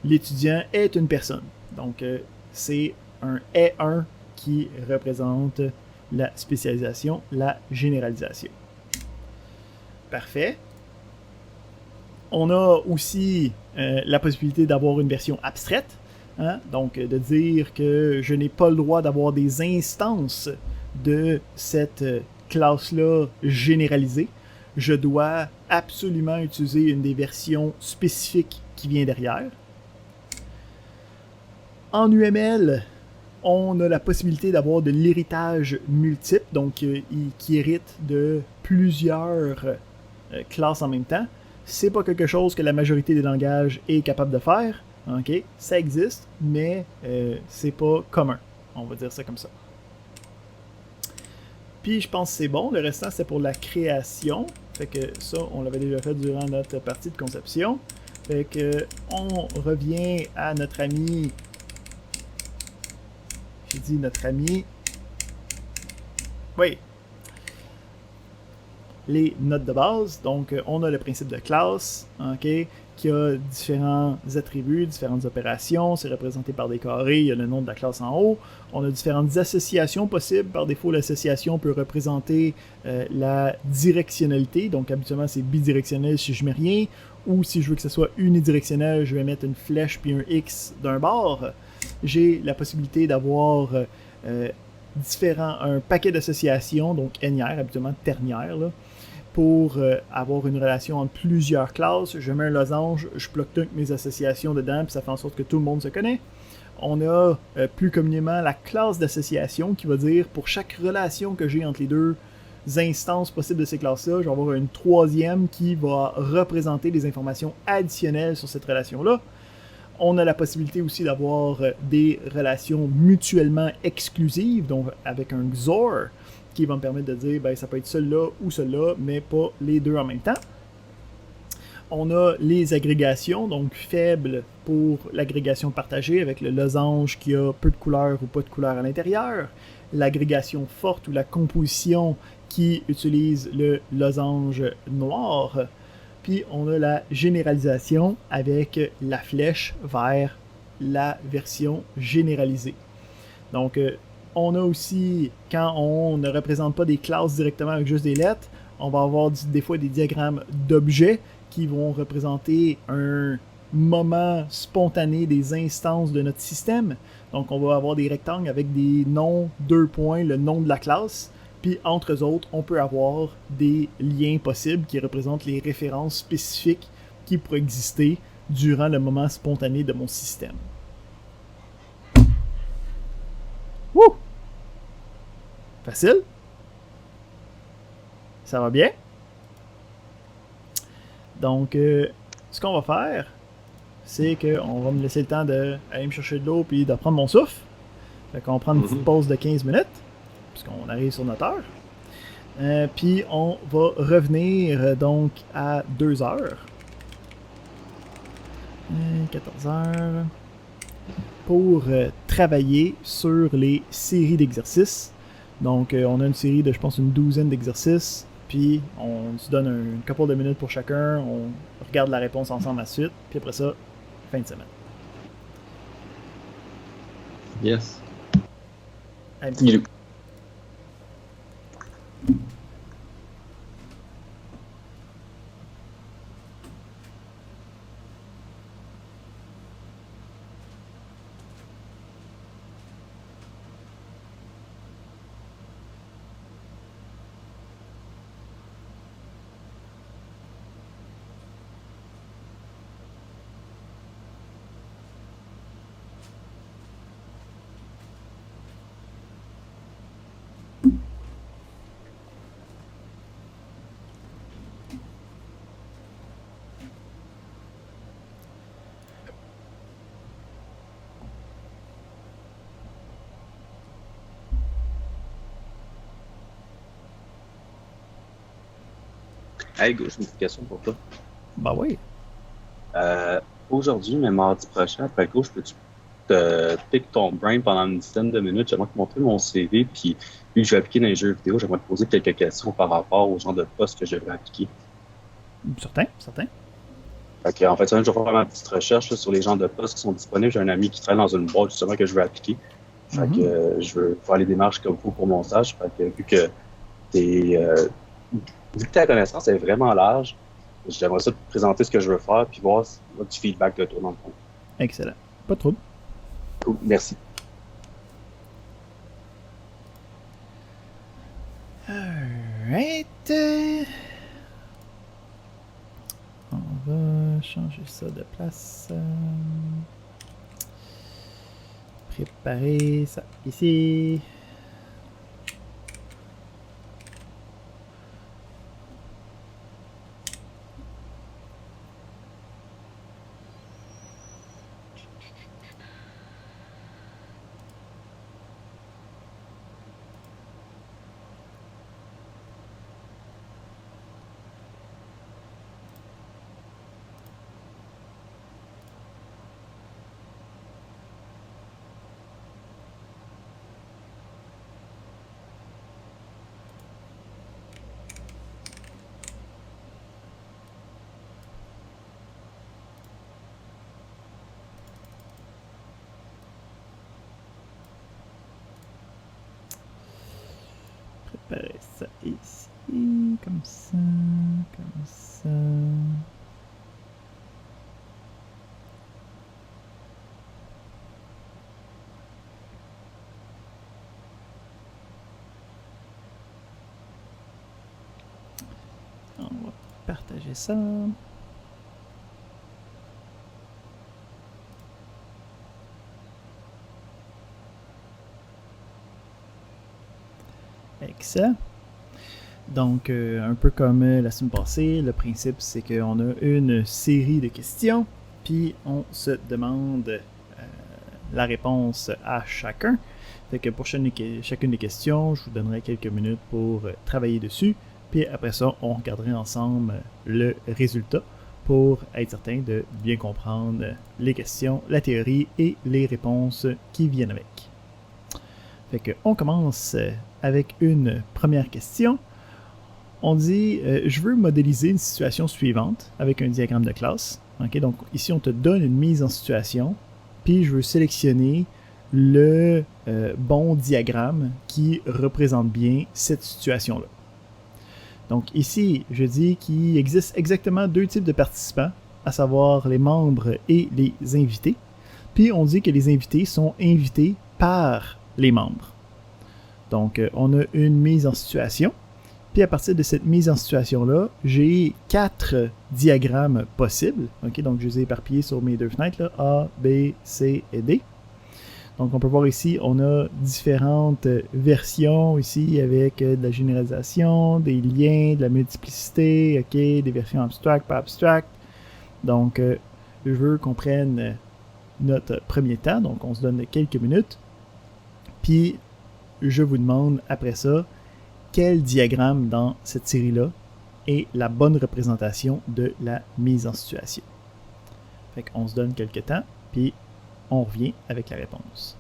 L'étudiant est une personne. Donc, c'est un « est un » qui représente la spécialisation, la généralisation. Parfait. On a aussi la possibilité d'avoir une version abstraite. Hein? Donc, de dire que je n'ai pas le droit d'avoir des instances de cette classe-là généralisée. Je dois absolument utiliser une des versions spécifiques qui vient derrière. En UML, on a la possibilité d'avoir de l'héritage multiple, donc qui hérite de plusieurs classes en même temps. C'est pas quelque chose que la majorité des langages est capable de faire. Okay? Ça existe, mais c'est pas commun. On va dire ça comme ça. Puis je pense que c'est bon. Le restant, c'est pour la création. Fait que ça, on l'avait déjà fait durant notre partie de conception. Fait que on revient à notre ami. J'ai dit notre ami. Oui. Les notes de base. Donc, on a le principe de classe, ok, qui a différents attributs, différentes opérations. C'est représenté par des carrés. Il y a le nom de la classe en haut. On a différentes associations possibles. Par défaut, l'association peut représenter la directionnalité. Donc, habituellement, c'est bidirectionnel si je mets rien. Ou si je veux que ce soit unidirectionnel, je vais mettre une flèche puis un X d'un bord. J'ai la possibilité d'avoir un paquet d'associations, donc n-ières, habituellement ternières, là, pour avoir une relation entre plusieurs classes. Je mets un losange, je bloque toutes mes associations dedans, puis ça fait en sorte que tout le monde se connaît. On a plus communément la classe d'association qui va dire pour chaque relation que j'ai entre les deux instances possibles de ces classes-là, je vais avoir une troisième qui va représenter des informations additionnelles sur cette relation-là. On a la possibilité aussi d'avoir des relations mutuellement exclusives, donc avec un XOR, qui va me permettre de dire, ben, ça peut être celui-là ou celui-là, mais pas les deux en même temps. On a les agrégations, donc faibles pour l'agrégation partagée, avec le losange qui a peu de couleurs ou pas de couleurs à l'intérieur. L'agrégation forte ou la composition qui utilise le losange noir. Puis on a la généralisation avec la flèche vers la version généralisée. Donc, on a aussi, quand on ne représente pas des classes directement avec juste des lettres, on va avoir des fois des diagrammes d'objets qui vont représenter un moment spontané des instances de notre système. Donc, on va avoir des rectangles avec des noms, 2 points, le nom de la classe. Puis, entre eux autres, on peut avoir des liens possibles qui représentent les références spécifiques qui pourraient exister durant le moment spontané de mon système. Wouh! Facile? Ça va bien? Donc, ce qu'on va faire, c'est qu'on va me laisser le temps d'aller me chercher de l'eau puis de prendre mon souffle. Fait qu'on prend une petite pause de 15 minutes, puisqu'on arrive sur notre heure. Puis on va revenir donc à 2 heures. 14 heures. Pour travailler sur les séries d'exercices. Donc, on a une série de, je pense, une douzaine d'exercices. Puis, on se donne un couple de minutes pour chacun. On regarde la réponse ensemble à la suite. Puis après ça, fin de semaine. Yes. Hey, Go, j'ai une petite question pour toi. Bah oui. Aujourd'hui, mais mardi prochain, après le cours, peux-tu te pick ton brain pendant une dizaine de minutes? J'aimerais te montrer mon CV, puis vu que je vais appliquer dans les jeux vidéo, j'aimerais te poser quelques questions par rapport au genre de poste que je devrais appliquer. Certain, certain. Fait en fait, je vais faire ma petite recherche là, sur les genres de postes qui sont disponibles. J'ai un ami qui travaille dans une boîte justement que je veux appliquer. Fait que je veux faire les démarches comme il faut pour mon stage. Fait que vu que vu que ta connaissance est vraiment large, j'aimerais ça te présenter ce que je veux faire puis voir du feedback de toi dans le fond. Excellent. Pas de trouble. Cool, merci. Alright. On va changer ça de place. Préparer ça ici. séparer ça ici, comme ça, comme ça. On va partager ça. Avec ça. Donc, un peu comme la semaine passée, le principe c'est qu'on a une série de questions, puis on se demande la réponse à chacun. Fait que pour chacune des questions, je vous donnerai quelques minutes pour travailler dessus, puis après ça, on regarderait ensemble le résultat pour être certain de bien comprendre les questions, la théorie et les réponses qui viennent avec. Fait que on commence avec une première question. On dit je veux modéliser une situation suivante avec un diagramme de classe. Okay? Donc ici on te donne une mise en situation, puis je veux sélectionner le bon diagramme qui représente bien cette situation-là. Donc ici, je dis qu'il existe exactement deux types de participants, à savoir les membres et les invités. Puis on dit que les invités sont invités par les membres. Donc on a une mise en situation. Puis à partir de cette mise en situation-là, j'ai 4 diagrammes possibles. Okay? Donc je les ai éparpillés sur mes deux fenêtres, là, A, B, C et D. Donc on peut voir ici, on a différentes versions ici avec de la généralisation, des liens, de la multiplicité, okay, des versions abstract, pas abstract. Donc je veux qu'on prenne notre premier temps, donc on se donne quelques minutes. Puis je vous demande après ça, quel diagramme dans cette série-là est la bonne représentation de la mise en situation. Fait qu'on se donne quelques temps, puis on revient avec la réponse.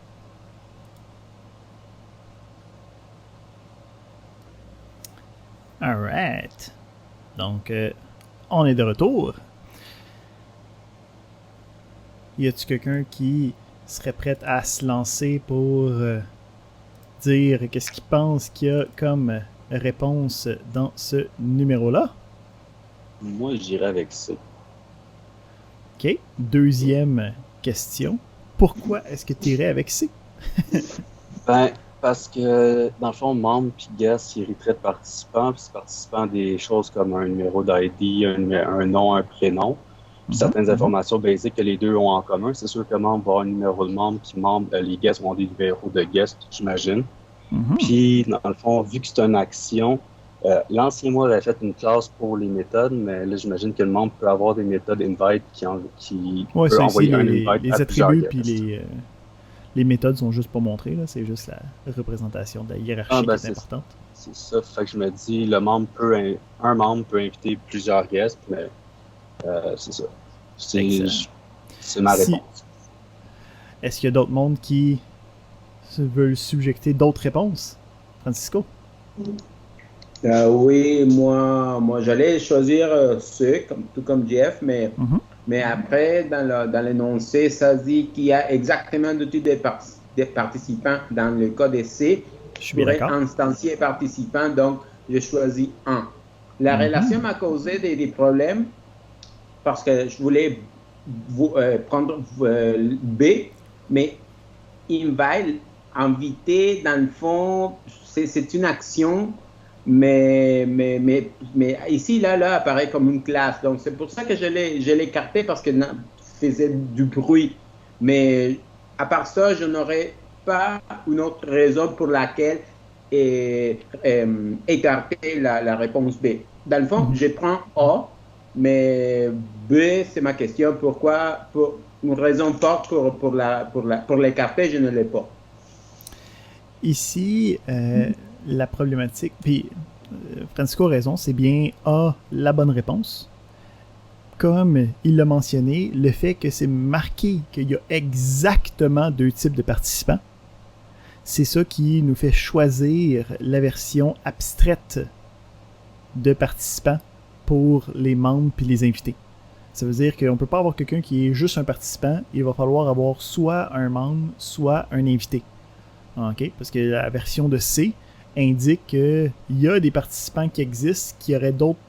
Alright. Donc, on est de retour. Y a-t-il quelqu'un qui serait prêt à se lancer pour dire qu'est-ce qu'il pense qu'il y a comme réponse dans ce numéro-là? Moi, je dirais avec ça. OK. Deuxième question. Pourquoi est-ce que tu irais avec C? Ben, parce que, dans le fond, membre puis guest, il hériterait de participants, puis ces participants des choses comme un numéro d'ID, un nom, un prénom, puis certaines informations basiques que les deux ont en commun. C'est sûr que membre va avoir un numéro de membre, puis les guests vont avoir des numéros de guest, j'imagine. Puis, dans le fond, vu que c'est une action, l'ancien moi avait fait une classe pour les méthodes, mais là, j'imagine que le membre peut avoir des méthodes invite qui peut envoyer un invite les à attributs puis les méthodes sont juste pas montrées, là. C'est juste la représentation de la hiérarchie qui est importante. C'est ça, fait que je me dis, un membre peut inviter plusieurs guests, mais c'est ça. C'est ma réponse. Est-ce qu'il y a d'autres mondes qui veulent subjecter d'autres réponses? Francisco? Oui, moi j'allais choisir tout comme Jeff, mais après, dans l'énoncé, ça dit qu'il y a exactement deux types de participants. Dans le cas de C, je pourrais instancier participants, donc je choisis un. La relation m'a causé des problèmes parce que je voulais prendre B, mais inviter, dans le fond, c'est une action, mais ici, là, apparaît comme une classe. Donc, c'est pour ça que je l'ai écarté parce que faisait du bruit. Mais à part ça, je n'aurais pas une autre raison pour laquelle écarter la réponse B. Dans le fond, je prends A, mais B, c'est ma question. Pourquoi? Pour une raison forte pour l'écarter, je ne l'ai pas. Ici, la problématique, puis Francisco a raison, c'est bien A, la bonne réponse. Comme il l'a mentionné, le fait que c'est marqué qu'il y a exactement deux types de participants, c'est ça qui nous fait choisir la version abstraite de participants pour les membres puis les invités. Ça veut dire qu'on ne peut pas avoir quelqu'un qui est juste un participant, il va falloir avoir soit un membre, soit un invité. Okay? Parce que la version de C indique qu'il y a des participants qui existent qui auraient d'autres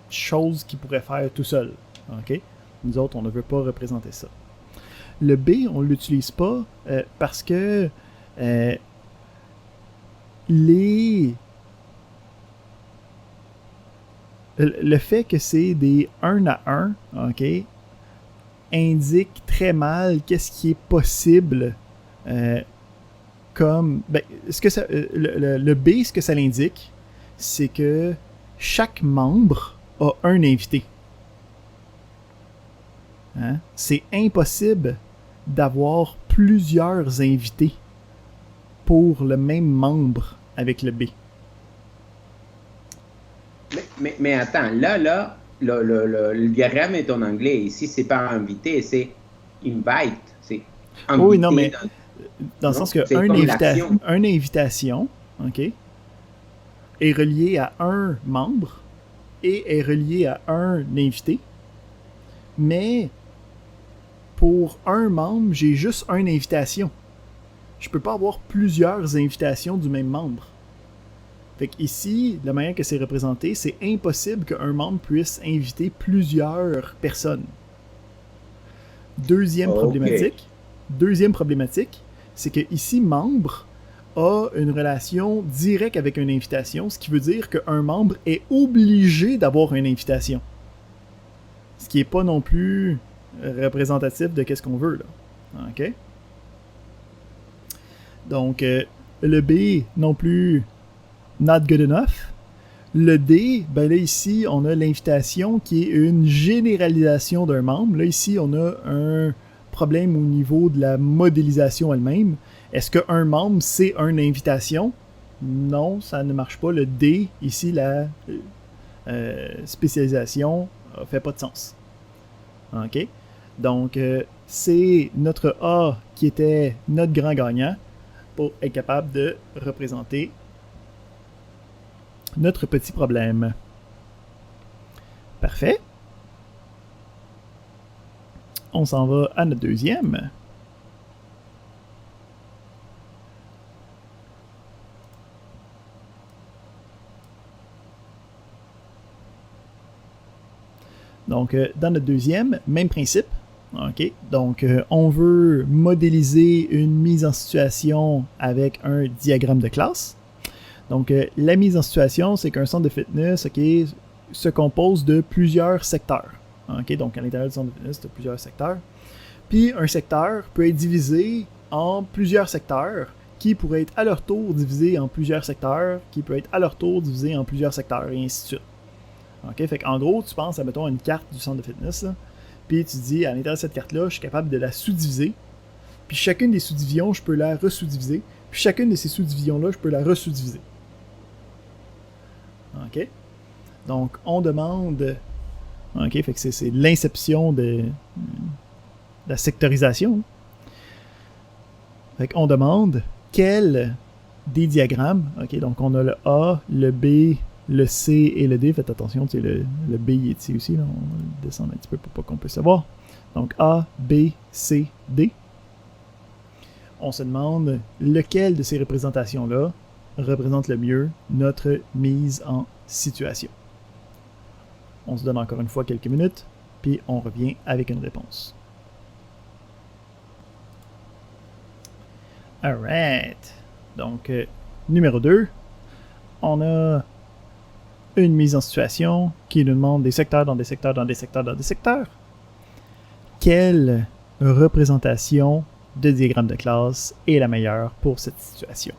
choses qu'ils pourraient faire tout seuls. OK? Nous autres, on ne veut pas représenter ça. Le B, on ne l'utilise pas parce que le fait que c'est des 1 à 1, OK, indique très mal qu'est-ce qui est possible comme... Ben, le B, ce que ça l'indique, c'est que chaque membre a un invité. Hein? C'est impossible d'avoir plusieurs invités pour le même membre avec le B. Mais attends, là, le diagramme est en anglais. Ici, c'est pas invité, c'est invite. C'est invité. Oui, non, mais dans le sens que une invitation, OK, est reliée à un membre et est reliée à un invité. Mais pour un membre, j'ai juste une invitation. Je peux pas avoir plusieurs invitations du même membre. Fait qu'ici, la manière que c'est représenté, c'est impossible qu'un membre puisse inviter plusieurs personnes. Deuxième problématique, c'est que ici, membre a une relation directe avec une invitation, ce qui veut dire qu'un membre est obligé d'avoir une invitation. Ce qui n'est pas non plus représentatif de qu'est-ce qu'on veut, là. OK? Donc, le B non plus, not good enough. Le D, ben là ici, on a l'invitation qui est une généralisation d'un membre. Là ici, on a un problème au niveau de la modélisation elle-même. Est-ce qu'un membre, c'est une invitation? Non, ça ne marche pas. Le D, ici, la spécialisation fait pas de sens. OK? Donc, c'est notre A qui était notre grand gagnant pour être capable de représenter notre petit problème. Parfait. On s'en va à notre deuxième. Donc, dans notre deuxième, même principe. OK. Donc, on veut modéliser une mise en situation avec un diagramme de classe. Donc, la mise en situation, c'est qu'un centre de fitness, OK, se compose de plusieurs secteurs. OK. Donc, à l'intérieur du centre de fitness, tu as plusieurs secteurs. Puis, un secteur peut être divisé en plusieurs secteurs qui pourraient être à leur tour divisés en plusieurs secteurs, qui peut être à leur tour divisés en plusieurs secteurs, et ainsi de suite. OK. Fait qu'en gros, tu penses à, mettons, une carte du centre de fitness, là. Puis tu dis, à l'intérieur de cette carte-là, je suis capable de la sous-diviser. Puis chacune des sous-divisions, je peux la ressous-diviser. Puis chacune de ces sous-divisions-là, je peux la ressous-diviser. OK? Donc, on demande... OK, fait que c'est l'inception de la sectorisation. Fait qu'on demande quel des diagrammes... OK, donc on a le A, le B, le C et le D. Faites attention, tu sais, le B il est ici aussi. Là. On va le descendre un petit peu pour pas qu'on puisse le voir. Donc A, B, C, D. On se demande lequel de ces représentations-là représente le mieux notre mise en situation. On se donne encore une fois quelques minutes, puis on revient avec une réponse. Alright. Donc, numéro 2, on a une mise en situation qui nous demande des secteurs dans des secteurs dans des secteurs dans des secteurs. Quelle représentation de diagramme de classe est la meilleure pour cette situation?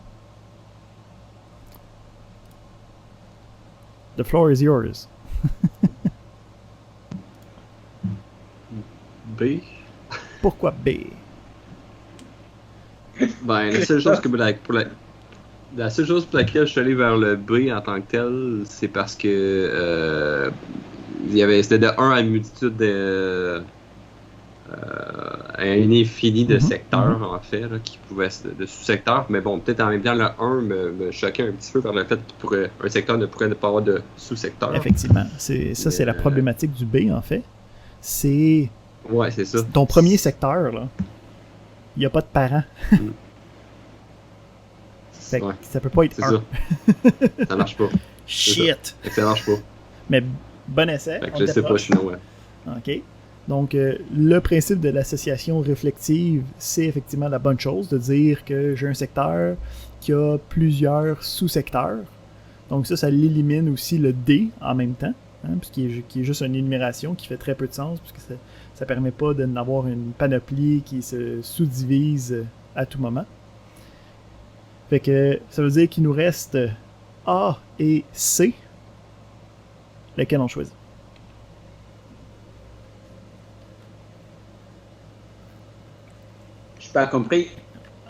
The floor is yours. B. Pourquoi B? Ben, la seule chose la seule chose pour laquelle je suis allé vers le B en tant que tel, c'est parce que c'était de 1 à une multitude à un infini de secteurs, en fait, là, qui pouvaient de sous-secteurs. Mais bon, peut-être en même temps, le 1 me choquait un petit peu par le fait qu'un secteur ne pourrait pas avoir de sous-secteurs. Effectivement. C'est la problématique du B, en fait. C'est... Ouais, c'est ça. Ton premier secteur, là, il n'y a pas de parents. Fait que Ouais. ça peut pas être C'est 1. ça. Ça marche pas. Shit! Fait que ça marche pas. Mais bon essai. Fait que on je sais était pas, proche. je suis non, ouais. OK. Donc, le principe de l'association réflexive, c'est effectivement la bonne chose de dire que j'ai un secteur qui a plusieurs sous-secteurs. Donc ça l'élimine aussi le D en même temps, hein, qui est juste une énumération qui fait très peu de sens, puisque ça permet pas d'avoir une panoplie qui se sous-divise à tout moment. Fait que ça veut dire qu'il nous reste A et C, lequel on choisit. Je n'ai pas compris.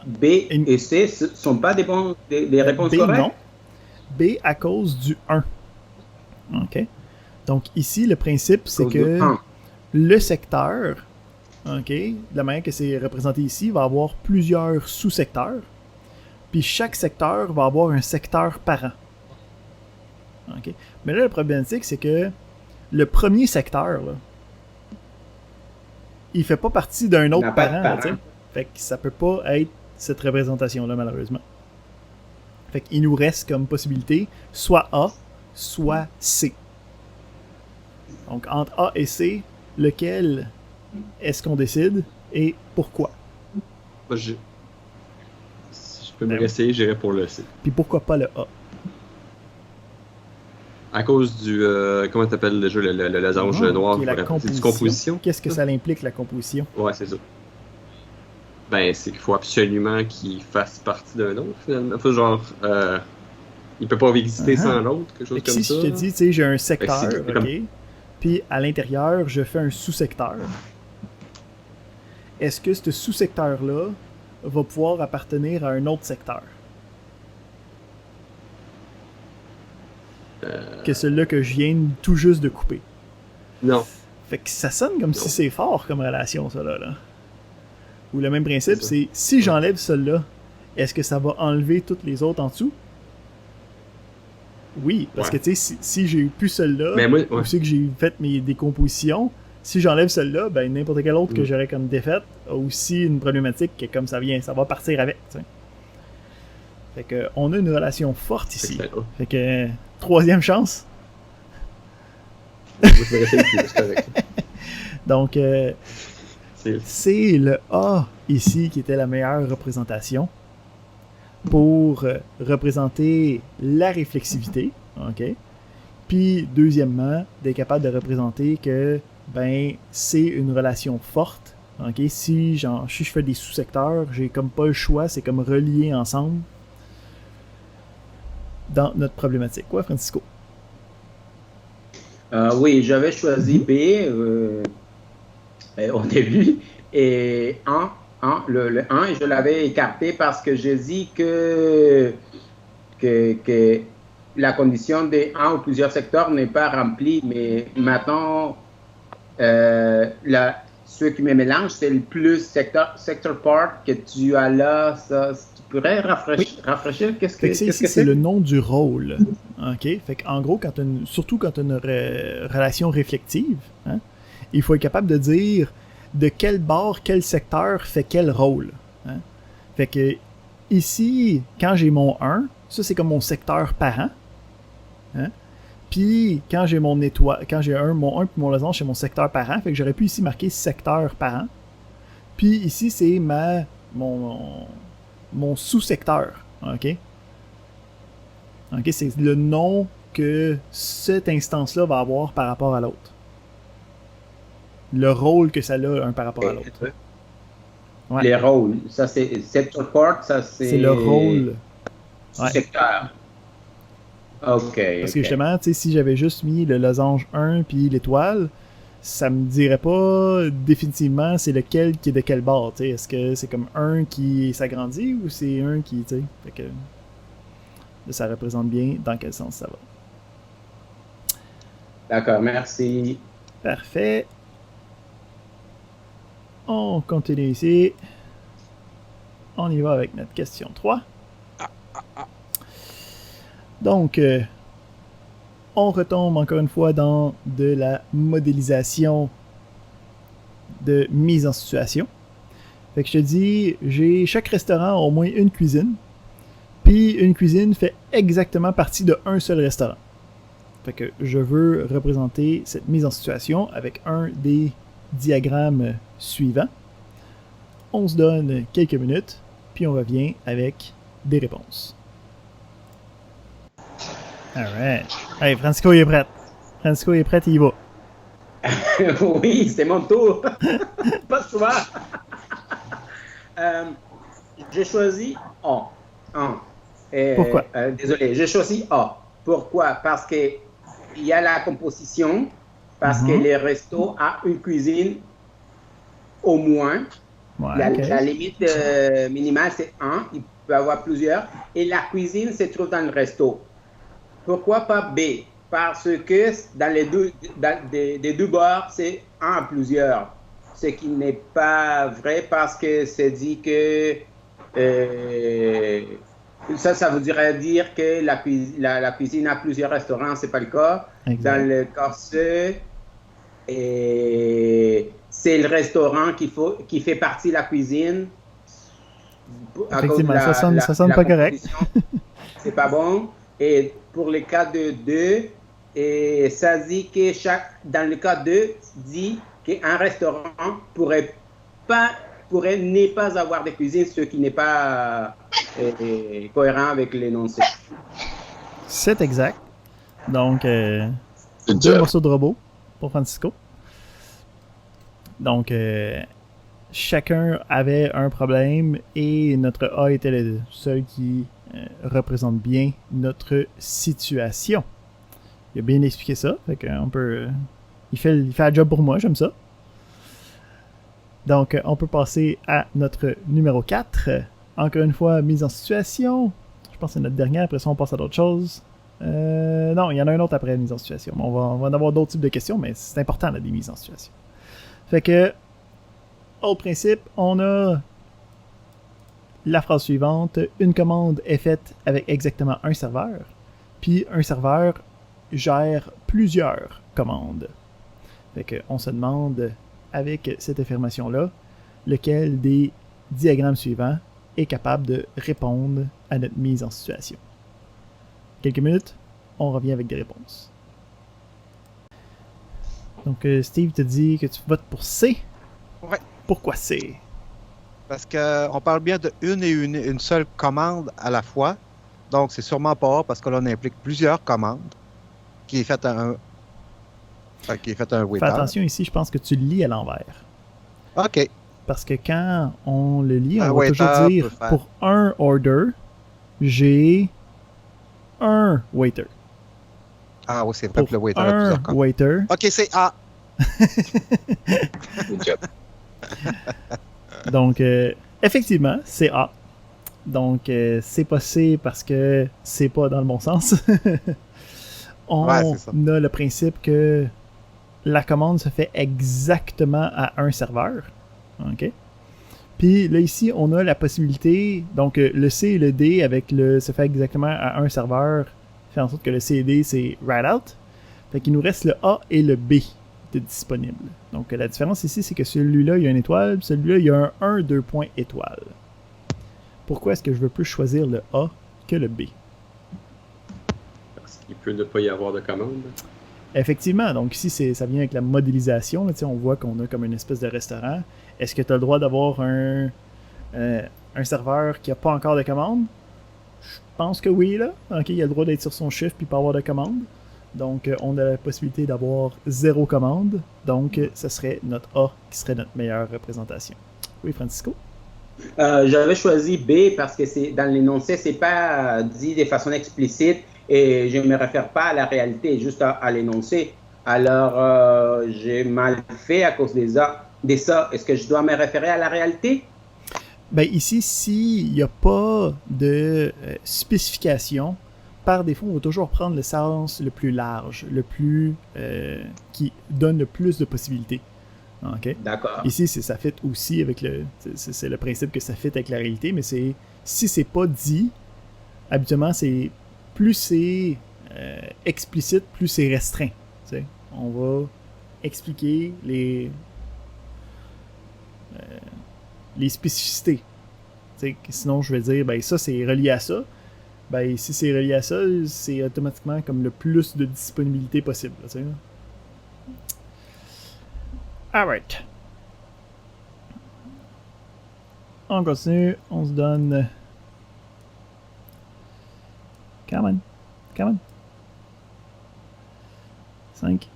B et C ne sont pas des réponses B, correctes? non. B à cause du 1. OK. Donc ici, le principe, c'est que le secteur, OK, de la manière que c'est représenté ici, va avoir plusieurs sous-secteurs. Puis chaque secteur va avoir un secteur parent. OK. Mais là, le problématique, c'est que le premier secteur, là, il fait pas partie d'un autre parent. Là, fait que ça peut pas être cette représentation-là, malheureusement. Fait qu'il nous reste comme possibilité soit A, soit C. Donc, entre A et C, lequel est-ce qu'on décide et pourquoi? Moi, si je peux me réessayer, j'irai pour le C. Puis pourquoi pas le A? À cause du... comment t'appelles le jeu, le losange noir? Qui est la composition. Qu'est-ce que ça implique, la composition? Ouais, c'est ça. Ben, c'est qu'il faut absolument qu'il fasse partie d'un autre, finalement. Faut genre... il peut pas exister sans l'autre, quelque chose comme ça. Si je te dis, tu sais, j'ai un secteur, OK? comme... Puis à l'intérieur, je fais un sous-secteur. Est-ce que ce sous-secteur-là va pouvoir appartenir à un autre secteur? Que celui-là que je viens tout juste de couper. Non. Fait que ça sonne comme si c'est fort comme relation, ça là. Ou le même principe, c'est si j'enlève celui-là, est-ce que ça va enlever toutes les autres en dessous? Oui, parce que tu sais, si j'ai plus celui-là, ou si que j'ai fait mes décompositions, si j'enlève celui-là, ben n'importe quel autre que j'aurais comme défaite a aussi une problématique que comme ça vient, ça va partir avec, t'sais. Fait que on a une relation forte ici. Fait que troisième chance. Donc c'est le A ici qui était la meilleure représentation pour représenter la réflexivité, ok. Puis deuxièmement, d'être capable de représenter que ben c'est une relation forte, ok. Si je fais des sous-secteurs, j'ai comme pas le choix, c'est comme relié ensemble dans notre problématique. Quoi, Francisco? Oui, j'avais choisi B au début et 1. Le 1, et je l'avais écarté parce que j'ai dit que la condition de 1 ou plusieurs secteurs n'est pas remplie, mais maintenant, ce qui me mélange, c'est le plus sector part que tu as là. Ça, tu pourrais rafraîchir? Qu'est-ce que c'est? Le nom du rôle. OK? Fait qu'en gros, surtout quand tu as une relation réflexive, hein, il faut être capable de dire de quel bord, quel secteur fait quel rôle. Hein? Fait que ici, quand j'ai mon 1, ça c'est comme mon secteur parent. Hein? Puis quand j'ai mon étoile, quand j'ai mon 1 puis mon losange, c'est mon secteur parent. Fait que j'aurais pu ici marquer secteur parent. Puis ici, c'est mon sous-secteur. OK? OK, c'est le nom que cette instance-là va avoir par rapport à l'autre. Le rôle que ça a un par rapport à l'autre. Ouais. Les rôles. Ça, c'est sector part, ça, c'est le rôle. Secteur. OK. Parce que justement, tu sais, si j'avais juste mis le losange 1 puis l'étoile, ça me dirait pas définitivement c'est lequel qui est de quel bord. Tu sais, est-ce que c'est comme un qui s'agrandit ou c'est un qui, tu sais, fait que ça représente bien dans quel sens ça va. D'accord, merci. Parfait. On continue ici. On y va avec notre question 3. Donc, on retombe encore une fois dans de la modélisation de mise en situation. Fait que je te dis, chaque restaurant a au moins une cuisine. Puis Puis une cuisine fait exactement partie d'un seul restaurant. Fait que je veux représenter cette mise en situation avec un des diagrammes suivants. On se donne quelques minutes, puis on revient avec des réponses. Alright. Hey, Francisco il est prêt. Francisco il est prêt, il y va. Oui, c'est mon tour. Pas souvent. J'ai choisi A. Pourquoi? Désolé, j'ai choisi A. Pourquoi? Parce que il y a la composition, parce que les restos ont une cuisine au moins. Ouais, La limite minimale, c'est 1. Il peut y avoir plusieurs. Et la cuisine se trouve dans le resto. Pourquoi pas B? Parce que dans des deux bords, c'est 1 à plusieurs. Ce qui n'est pas vrai parce que c'est dit que ça voudrait dire que la cuisine a plusieurs restaurants, c'est pas le cas. Exact. Dans le cas C, c'est le restaurant qui fait partie de la cuisine. Effectivement, ça sonne pas correct. C'est pas bon. Et pour le cas de 2, ça dit que dans le cas 2, dit qu'un restaurant pourrait ne pas avoir de cuisine, ce qui n'est pas cohérent avec l'énoncé. C'est exact. Donc, 2 morceaux de robot pour Francisco. Donc, chacun avait un problème et notre A était le seul qui représente bien notre situation. Il a bien expliqué ça, fait qu'on peut... Il fait la job pour moi, j'aime ça. Donc, on peut passer à notre numéro 4. Encore une fois, mise en situation. Je pense que c'est notre dernière, après ça on passe à d'autres choses. Non, il y en a un autre après la mise en situation. On va en avoir d'autres types de questions, mais c'est important, là, des mises en situation. Fait que, autre principe, on a la phrase suivante. Une commande est faite avec exactement un serveur, puis un serveur gère plusieurs commandes. Fait que on se demande, avec cette affirmation-là, lequel des diagrammes suivants est capable de répondre à notre mise en situation. Quelques minutes, on revient avec des réponses. Donc, Steve te dit que tu votes pour C. Ouais. Pourquoi C? Parce qu'on parle bien de une seule commande à la fois. Donc, c'est sûrement pas A parce que là, on implique plusieurs commandes qui est fait un waiter. Fais attention ici, je pense que tu le lis à l'envers. OK. Parce que quand on le lit, Un on va toujours dire peut faire. pour un order, j'ai un waiter. Ah oui, c'est vrai que le Pour waiter a un plusieurs commandes. waiter, OK, c'est A. Good job. donc effectivement, c'est A. Donc c'est pas C parce que c'est pas dans le bon sens. On Ouais, c'est ça. a le principe que la commande se fait exactement à un serveur. OK? Puis là, ici, on a la possibilité, donc le C et le D avec le se fait exactement à un serveur, fait en sorte que le C et D, c'est right out. Fait qu'il nous reste le A et le B de disponible. Donc la différence ici, c'est que celui-là, il y a une étoile, puis celui-là, il y a un 1, 2 points étoile. Pourquoi est-ce que je veux plus choisir le A que le B? Parce qu'il peut ne pas y avoir de commande. Effectivement, donc ici, ça vient avec la modélisation. Là, on voit qu'on a comme une espèce de restaurant. Est-ce que tu as le droit d'avoir un serveur qui n'a pas encore de commande? Je pense que oui, là. OK, il a le droit d'être sur son chiffre puis pas avoir de commande. Donc, on a la possibilité d'avoir 0 commande. Donc, ce serait notre A qui serait notre meilleure représentation. Oui, Francisco? J'avais choisi B parce que c'est dans l'énoncé, c'est pas dit de façon explicite et je ne me réfère pas à la réalité, juste à l'énoncé. Alors, j'ai mal fait à cause de ça. Est-ce que je dois me référer à la réalité? Ben ici, s'il n'y a pas de spécification, par défaut, on va toujours prendre le sens le plus large, le plus qui donne le plus de possibilités. Okay? D'accord. Ici, ça fit aussi avec c'est le principe que ça fit avec la réalité, mais si c'est pas dit, habituellement, c'est plus c'est explicite, plus c'est restreint. T'sais. On va expliquer les spécificités. T'sais, sinon, je vais dire, ben ça, c'est relié à ça. Ben, si c'est relié à ça, c'est automatiquement comme le plus de disponibilité possible. Tu sais. Alright. On continue. On se donne... Come on. Come on. 5.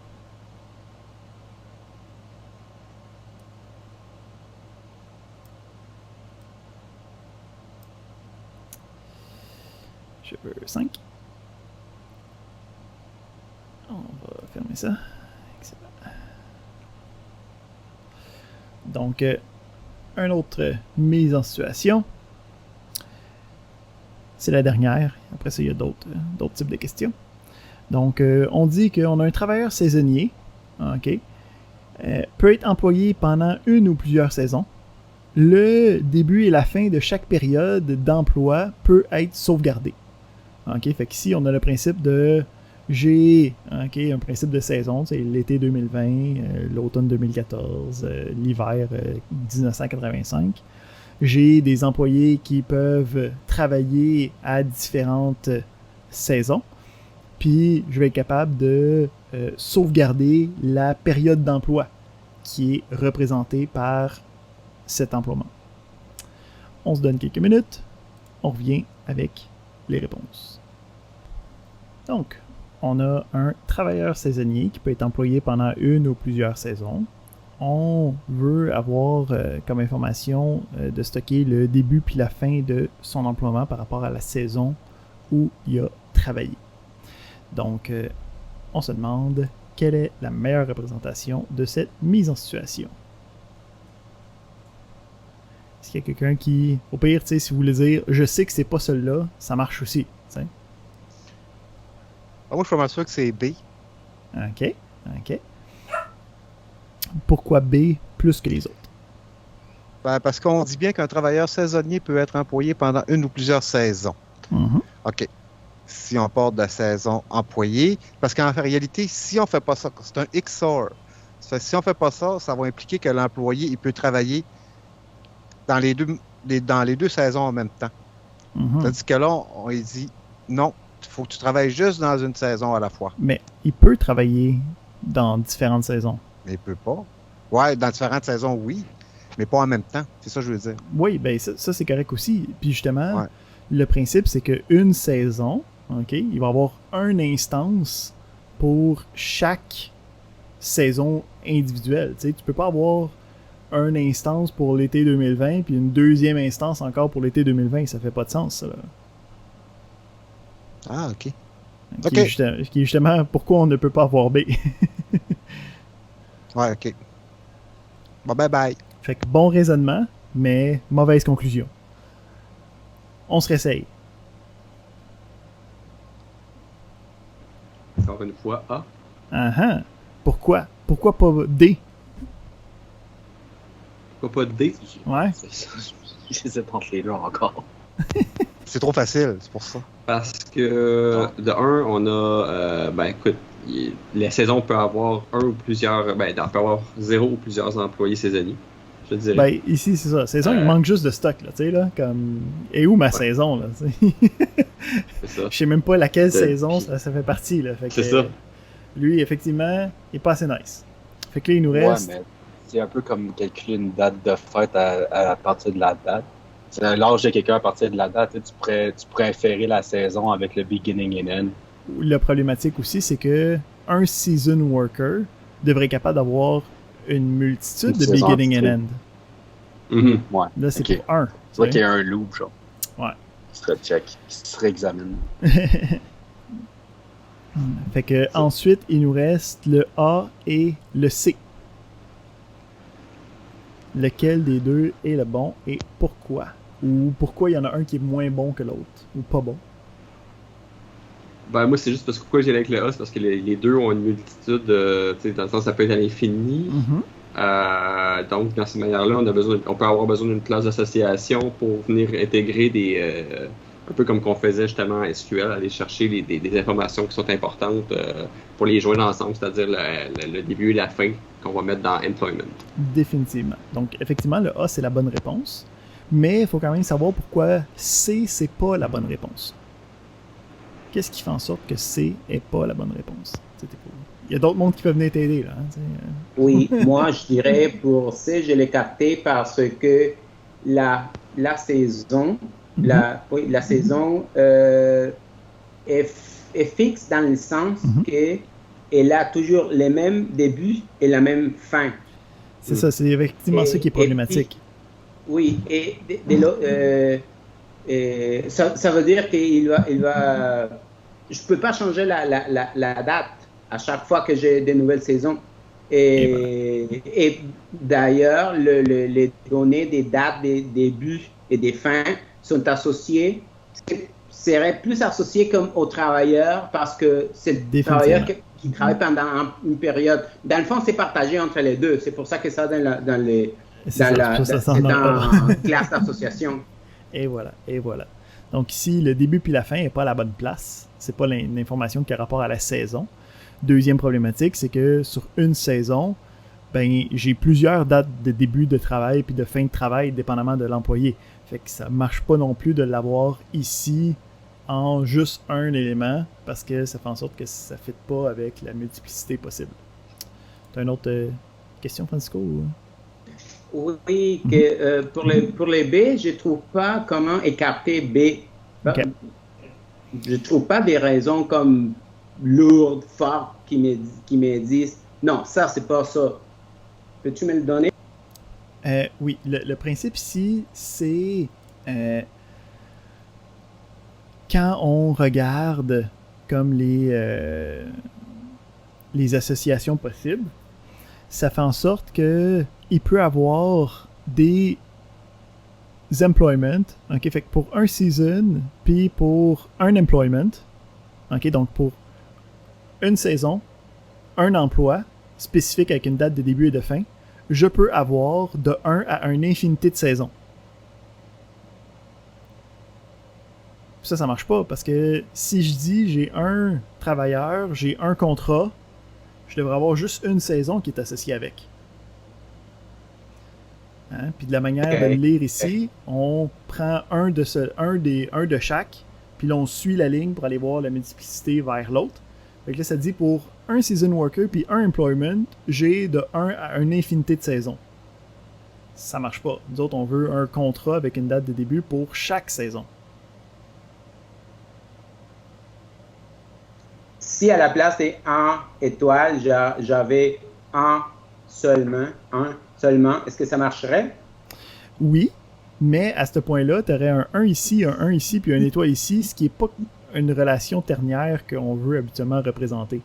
Je veux 5. On va fermer ça. Excellent. Donc, une autre mise en situation. C'est la dernière. Après ça, il y a d'autres types de questions. Donc, on dit qu'on a un travailleur saisonnier, ok, peut être employé pendant une ou plusieurs saisons. Le début et la fin de chaque période d'emploi peut être sauvegardé. Ok, fait qu'ici, on a le principe de un principe de saison, c'est l'été 2020, l'automne 2014, l'hiver 1985. J'ai des employés qui peuvent travailler à différentes saisons. Puis, je vais être capable de sauvegarder la période d'emploi qui est représentée par cet emploiement. On se donne quelques minutes. On revient avec les réponses. Donc, on a un travailleur saisonnier qui peut être employé pendant une ou plusieurs saisons. On veut avoir comme information de stocker le début puis la fin de son emploiement par rapport à la saison où il a travaillé. Donc, on se demande quelle est la meilleure représentation de cette mise en situation. Est-ce qu'il y a quelqu'un qui, au pire, si vous voulez dire « je sais que c'est pas celui-là », ça marche aussi. T'sais. Moi, je suis pas mal sûr que c'est B. OK. Pourquoi B plus que les autres? Ben, parce qu'on dit bien qu'un travailleur saisonnier peut être employé pendant une ou plusieurs saisons. Mm-hmm. OK. Si on part de la saison employé, parce qu'en réalité, si on fait pas ça, c'est un XOR. Si on fait pas ça, ça va impliquer que l'employé il peut travailler dans les deux saisons en même temps. Mm-hmm. Tandis que là, on lui dit non, il faut que tu travailles juste dans une saison à la fois. Mais il peut travailler dans différentes saisons. Mais il peut pas. Ouais, dans différentes saisons, oui, mais pas en même temps. C'est ça que je veux dire. Oui, ben ça c'est correct aussi. Puis justement, Ouais. Le principe, c'est qu'une saison, ok, il va y avoir une instance pour chaque saison individuelle. Tu sais, tu peux pas avoir une instance pour l'été 2020 puis une deuxième instance encore pour l'été 2020. Ça fait pas de sens, ça. Là. Ah, OK. Qui est justement pourquoi on ne peut pas avoir B. Ouais, OK. Bon, bye. Fait que bon raisonnement, mais mauvaise conclusion. On se réessaye. Encore une fois, A. Ah. Pourquoi? Pourquoi pas D? Pourquoi pas D? Ouais. J'hésite entre les deux encore. C'est trop facile, c'est pour ça. Parce que, de un, on a, écoute, la saison peut avoir un ou plusieurs, peut avoir 0 ou plusieurs employés saisonniers, je dirais. Ben, ici, c'est ça. Saison, il manque juste de stock, là, tu sais, là, comme... Et où ma saison, là, tu sais? C'est ça. Je sais même pas laquelle saison ça fait partie, là. Fait que, C'est ça. Lui, effectivement, il est pas assez nice. Fait que là, il nous reste... Ouais, mais c'est un peu comme calculer une date de fête à partir de la date. C'est l'âge de quelqu'un à partir de la date. Tu pourrais inférer la saison avec le beginning and end. La problématique aussi, c'est que un season worker devrait être capable d'avoir une multitude de beginning and end. Mm-hmm. Ouais. Là, c'est Ok. pour un. C'est vrai qu'il y a un loop, genre. Ouais. Qui serait check, qui serait examine. Fait que ensuite, il nous reste le A et le C. Lequel des deux est le bon et pourquoi? Ou pourquoi il y en a un qui est moins bon que l'autre? Ou pas bon? Moi, c'est juste parce que pourquoi j'ai avec le A, c'est parce que les deux ont une multitude, tu sais, dans le sens ça peut être à l'infini. Mm-hmm. Donc, dans cette manière-là, on peut avoir besoin d'une classe d'association pour venir intégrer un peu comme qu'on faisait justement à SQL, aller chercher des informations qui sont importantes pour les joindre ensemble, c'est-à-dire le début et la fin qu'on va mettre dans Employment. Définitivement. Donc, effectivement, le A, c'est la bonne réponse. Mais il faut quand même savoir pourquoi C, c'est pas la bonne réponse. Qu'est-ce qui fait en sorte que C n'est pas la bonne réponse? Il y a d'autres mondes qui peuvent venir t'aider, là. Oui, moi, je dirais pour C, je l'ai capté parce que la saison, la saison est fixe dans le sens qu'elle a toujours les mêmes débuts et la même fin. C'est ça, c'est effectivement ça qui est problématique. Oui, ça veut dire qu'il va... Je ne peux pas changer la date à chaque fois que j'ai des nouvelles saisons. Et d'ailleurs, les données des dates des débuts et des fins sont associées, seraient plus associées comme aux travailleurs parce que c'est des travailleurs qui travaillent pendant une période. Dans le fond, c'est partagé entre les deux. C'est pour ça que ça c'est en classe d'association. Et voilà, et voilà. Donc ici, le début puis la fin n'est pas à la bonne place. C'est pas l'information qui a rapport à la saison. Deuxième problématique, c'est que sur une saison, j'ai plusieurs dates de début de travail puis de fin de travail dépendamment de l'employé. Fait que ça marche pas non plus de l'avoir ici en juste un élément parce que ça fait en sorte que ça ne fit pas avec la multiplicité possible. Tu as une autre question, Francisco? Oui, que, pour les B, je ne trouve pas comment écarter B. Okay. Je ne trouve pas des raisons comme lourdes, fortes, qui me disent non, ça, c'est pas ça. Peux-tu me le donner? Oui, le principe ici, c'est quand on regarde comme les associations possibles, ça fait en sorte que il peut avoir des employments, ok, fait que pour un season, puis pour un employment, ok, donc pour une saison, un emploi spécifique avec une date de début et de fin, je peux avoir de 1 à une infinité de saisons. Ça marche pas parce que si je dis j'ai un travailleur, j'ai un contrat, je devrais avoir juste une saison qui est associée avec. Hein? Puis de la manière de le lire ici, on prend un de chaque, puis là on suit la ligne pour aller voir la multiplicité vers l'autre. Fait que là ça dit pour un season worker puis un employment, j'ai de 1 à une infinité de saisons. Ça marche pas. Nous autres, on veut un contrat avec une date de début pour chaque saison. Si à la place des 1 étoile, j'avais un seulement, est-ce que ça marcherait? Oui, mais à ce point-là, tu aurais un 1 ici, un 1 ici, puis un étoile ici, ce qui n'est pas une relation ternaire qu'on veut habituellement représenter.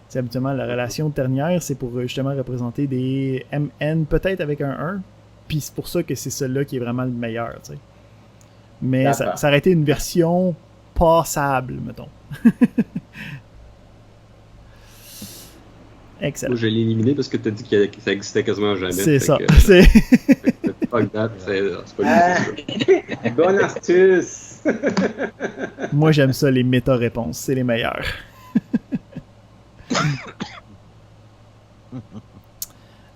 T'sais, habituellement, la relation ternaire, c'est pour justement représenter des MN, peut-être avec un 1, puis c'est pour ça que c'est celui-là qui est vraiment le meilleur. T'sais. Mais ça aurait été une version passable, mettons. Excellent. Je l'ai éliminé parce que tu as dit que ça existait quasiment jamais. C'est ça. C'est pas lui. Bonne astuce. Moi, j'aime ça, les méta-réponses. C'est les meilleurs.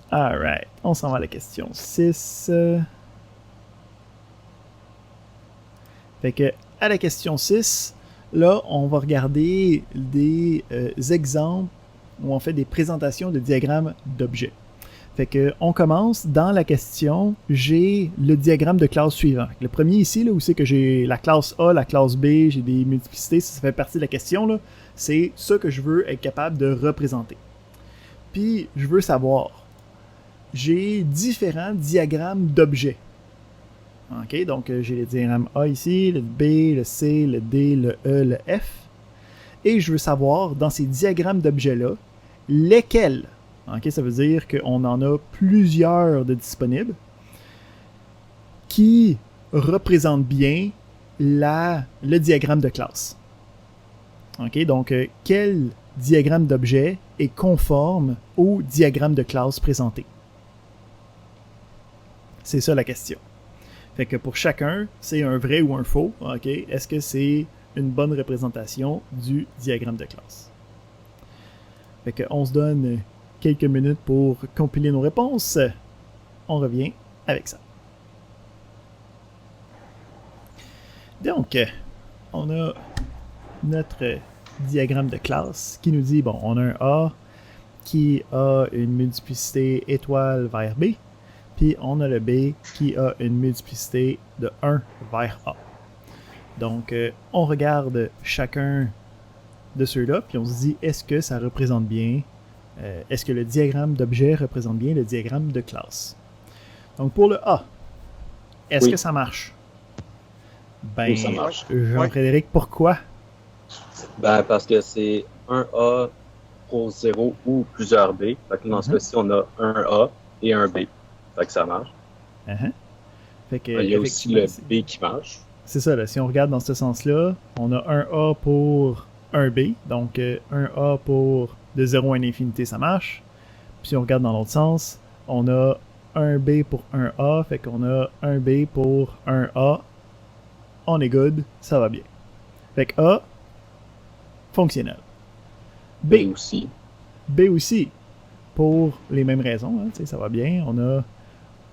Alright. On s'en va à la question 6. Fait que, à la question 6, là, on va regarder des exemples où on fait des présentations de diagrammes d'objets. Fait que on commence dans la question, j'ai le diagramme de classe suivant. Le premier ici, là, où c'est que j'ai la classe A, la classe B, j'ai des multiplicités, ça fait partie de la question, là, c'est ça que je veux être capable de représenter. Puis, je veux savoir, j'ai différents diagrammes d'objets. Ok, donc j'ai le diagramme A ici, le B, le C, le D, le E, le F. Et je veux savoir, dans ces diagrammes d'objets-là, lesquels, ok, ça veut dire qu'on en a plusieurs de disponibles, qui représentent bien le diagramme de classe. Ok, donc quel diagramme d'objet est conforme au diagramme de classe présenté? C'est ça la question. Fait que pour chacun, c'est un vrai ou un faux. Ok, est-ce que c'est une bonne représentation du diagramme de classe? Fait que on se donne quelques minutes pour compiler nos réponses. On revient avec ça. Donc, on a notre diagramme de classe qui nous dit, bon, on a un A qui a une multiplicité étoile vers B, puis on a le B qui a une multiplicité de 1 vers A. Donc, on regarde chacun de ceux-là, puis on se dit, est-ce que ça représente bien, est-ce que le diagramme d'objet représente bien le diagramme de classe? Donc, pour le A, est-ce que ça marche? Ben, Oui, ça marche. Jean-Frédéric, pourquoi? Ben, parce que c'est un A pour 0 ou plusieurs B. Fait que dans ce cas-ci, on a un A et un B. Fait que ça marche. Fait que, Il y a aussi le B qui marche. C'est ça, là, si on regarde dans ce sens-là, on a un A pour un B, donc un A pour de 0 à l'infinité, ça marche. Puis si on regarde dans l'autre sens, on a un B pour un A, fait qu'on a un B pour un A. On est good, ça va bien. Fait que A, fonctionnel. B aussi. B aussi, pour les mêmes raisons, hein, ça va bien. On a.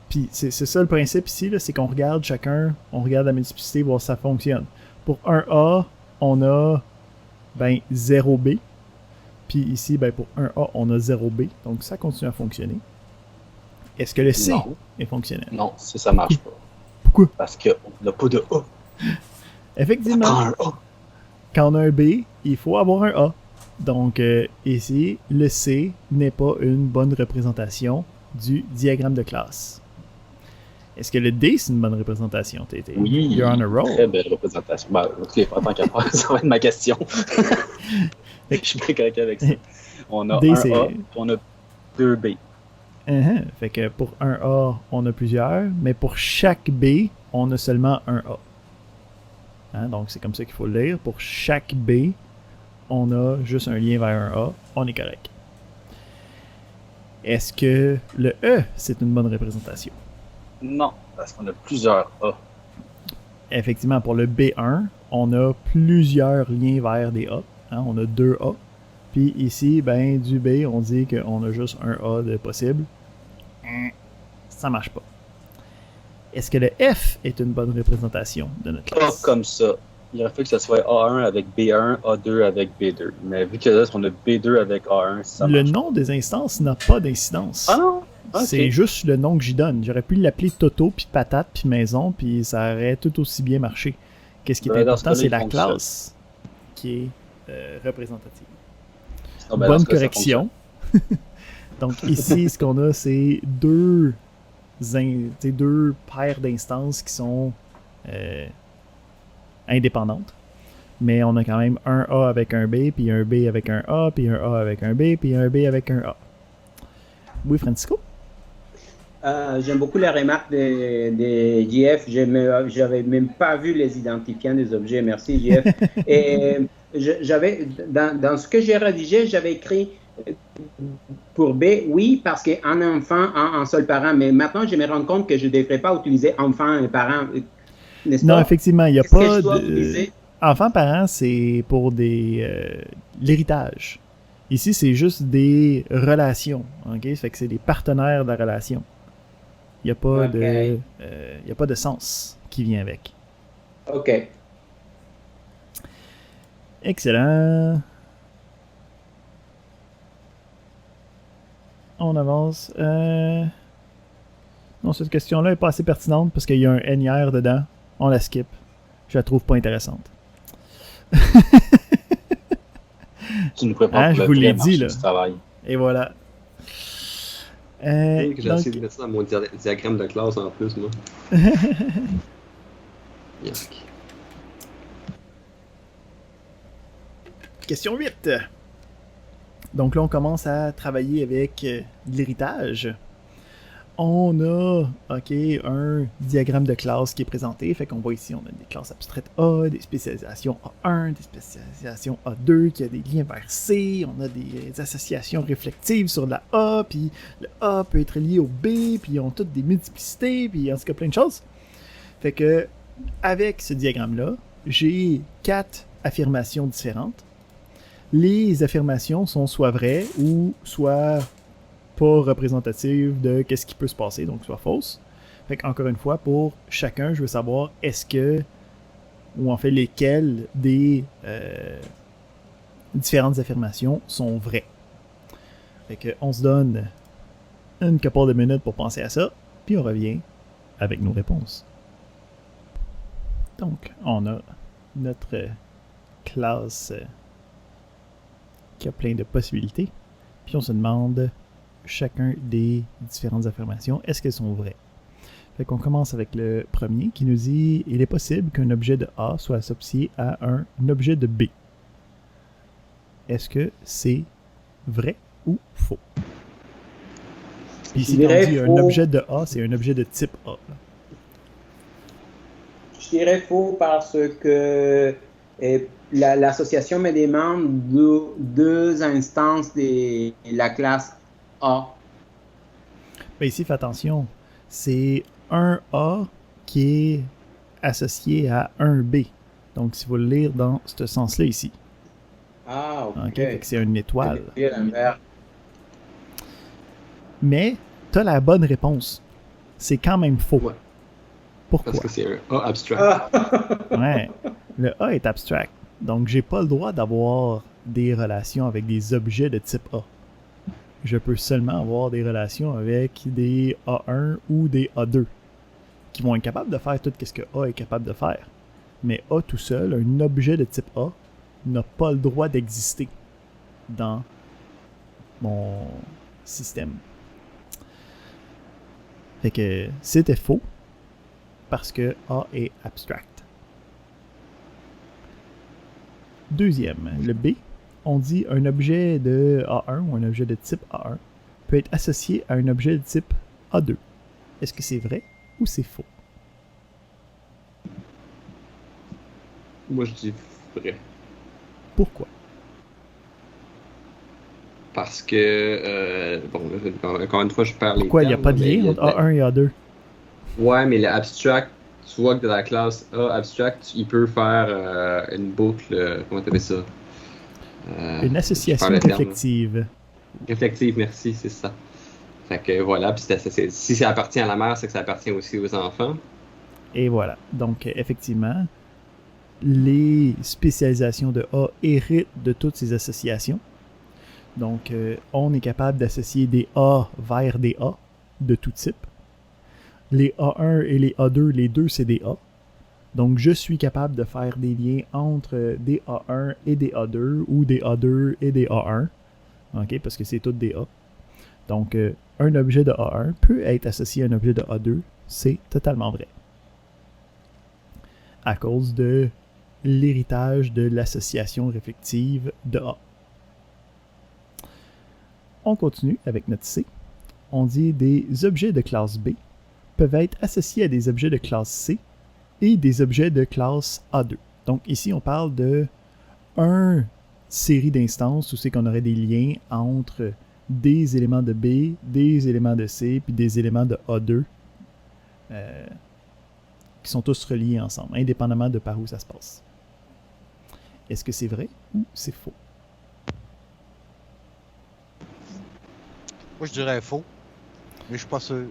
Puis c'est ça le principe ici, là, c'est qu'on regarde chacun, on regarde la multiplicité, voir si ça fonctionne. Pour un A, on a 0B. Puis ici, pour un A, on a 0B. Donc ça continue à fonctionner. Est-ce que le C est fonctionnel? Non, ça marche pas. Pourquoi? Parce qu'on n'a pas de A. Effectivement. Ça prend un A. Quand on a un B, il faut avoir un A. Donc ici, le C n'est pas une bonne représentation du diagramme de classe. Est-ce que le D, c'est une bonne représentation, Tété? Oui, You're on a roll. Très belle représentation. Ok, pas tant qu'à faire, ça va être ma question. Je suis bien correct avec ça. On a D, un c'est... A, puis on a deux B. Fait que pour un A, on a plusieurs, mais pour chaque B, on a seulement un A. Hein, donc c'est comme ça qu'il faut le lire. Pour chaque B, on a juste un lien vers un A, on est correct. Est-ce que le E, c'est une bonne représentation? Non, parce qu'on a plusieurs A. Effectivement, pour le B1, on a plusieurs liens vers des A. Hein, on a 2 A. Puis ici, du B, on dit qu'on a juste un A de possible. Ça marche pas. Est-ce que le F est une bonne représentation de notre classe? Pas comme ça. Il aurait fallu que ce soit A1 avec B1, A2 avec B2. Mais vu que là, on a B2 avec A1, ça marche. Le nom des instances n'a pas d'incidence. Ah non? Okay. C'est juste le nom que j'y donne. J'aurais pu l'appeler Toto, puis Patate, puis Maison, puis ça aurait tout aussi bien marché. Qu'est-ce qui est important, c'est la classe qui est représentative. Bonne correction. Donc ici, ce qu'on a, c'est deux paires d'instances qui sont indépendantes. Mais on a quand même un A avec un B, puis un B avec un A, puis un A avec un B, puis un B avec un A. Oui, Francisco? J'aime beaucoup la remarque de JF. J'avais même pas vu les identifiants des objets. Merci, JF. Et j'avais, dans ce que j'ai rédigé, j'avais écrit pour B, oui, parce qu'un enfant a un seul parent. Mais maintenant, je me rends compte que je ne devrais pas utiliser enfant et parent. N'est-ce pas? Non, effectivement, il n'y a pas de... Enfant-parent, c'est pour l'héritage. Ici, c'est juste des relations. Okay? Ça fait que c'est des partenaires de la relation. Il n'y a pas il a pas de sens qui vient avec. OK. Excellent. On avance. Non, cette question-là n'est pas assez pertinente parce qu'il y a un NIR dedans. On la skip. Je la trouve pas intéressante. Tu nous prépares pour je le vous l'ai vrai dit, marché là. du travail. Et voilà. J'ai essayé de mettre ça dans mon diagramme de classe en plus, moi. Yuck. Question 8. Donc là, on commence à travailler avec de l'héritage. On a un diagramme de classe qui est présenté. Fait qu'on voit ici, on a des classes abstraites A, des spécialisations A1, des spécialisations A2, qui a des liens vers C. On a des associations réflectives sur la A, puis le A peut être lié au B, puis ils ont toutes des multiplicités, puis en tout cas plein de choses. Fait que, avec ce diagramme-là, j'ai 4 affirmations différentes. Les affirmations sont soit vraies ou soit pas représentatives de qu'est-ce qui peut se passer, donc soit fausse. Fait qu'encore une fois, pour chacun, je veux savoir est-ce que ou en fait lesquelles des différentes affirmations sont vraies. Fait que on se donne une couple de minutes pour penser à ça, puis on revient avec nos réponses. Donc, on a notre classe qui a plein de possibilités, puis on se demande chacun des différentes affirmations, est-ce qu'elles sont vraies? Fait qu'on commence avec le premier qui nous dit « Il est possible qu'un objet de A soit associé à un objet de B. » Est-ce que c'est vrai ou faux? Puis ici, quand on dit un objet de A, c'est un objet de type A. Je dirais faux parce que l'association met des membres de deux instances de la classe A. Ben ici, fais attention. C'est un A qui est associé à un B. Donc, si vous le lire dans ce sens-là ici. Ah, ok. Fait que c'est une étoile. Okay. Mais, t'as la bonne réponse. C'est quand même faux. Ouais. Pourquoi? Parce que c'est un A abstract. Ouais. Le A est abstract. Donc, j'ai pas le droit d'avoir des relations avec des objets de type A. Je peux seulement avoir des relations avec des A1 ou des A2 qui vont être capables de faire tout ce que A est capable de faire. Mais A tout seul, un objet de type A, n'a pas le droit d'exister dans mon système. Fait que c'était faux parce que A est abstract. Deuxième, le B, on dit un objet de A1 ou un objet de type A1 peut être associé à un objet de type A2. Est-ce que c'est vrai ou c'est faux? Moi, je dis vrai. Pourquoi? Parce que, encore une fois, je perds les Pourquoi il n'y a pas de lien entre A1 et A2? Ouais, mais l'abstract, tu vois que dans la classe A abstract, il peut faire une boucle, comment t'appelles ça? Une association réflexive. Réflexive, merci, c'est ça. Fait que voilà, puis si ça appartient à la mère, c'est que ça appartient aussi aux enfants. Et voilà. Donc, effectivement, les spécialisations de A héritent de toutes ces associations. Donc, on est capable d'associer des A vers des A de tout type. Les A1 et les A2, les deux, c'est des A. Donc, je suis capable de faire des liens entre des A1 et des A2 ou des A2 et des A1. OK? Parce que c'est toutes des A. Donc, un objet de A1 peut être associé à un objet de A2. C'est totalement vrai. À cause de l'héritage de l'association réflexive de A. On continue avec notre C. On dit des objets de classe B peuvent être associés à des objets de classe C et des objets de classe A2. Donc ici, on parle de une série d'instances où c'est qu'on aurait des liens entre des éléments de B, des éléments de C, puis des éléments de A2 qui sont tous reliés ensemble, indépendamment de par où ça se passe. Est-ce que c'est vrai ou c'est faux? Moi, je dirais faux, mais je suis pas sûr.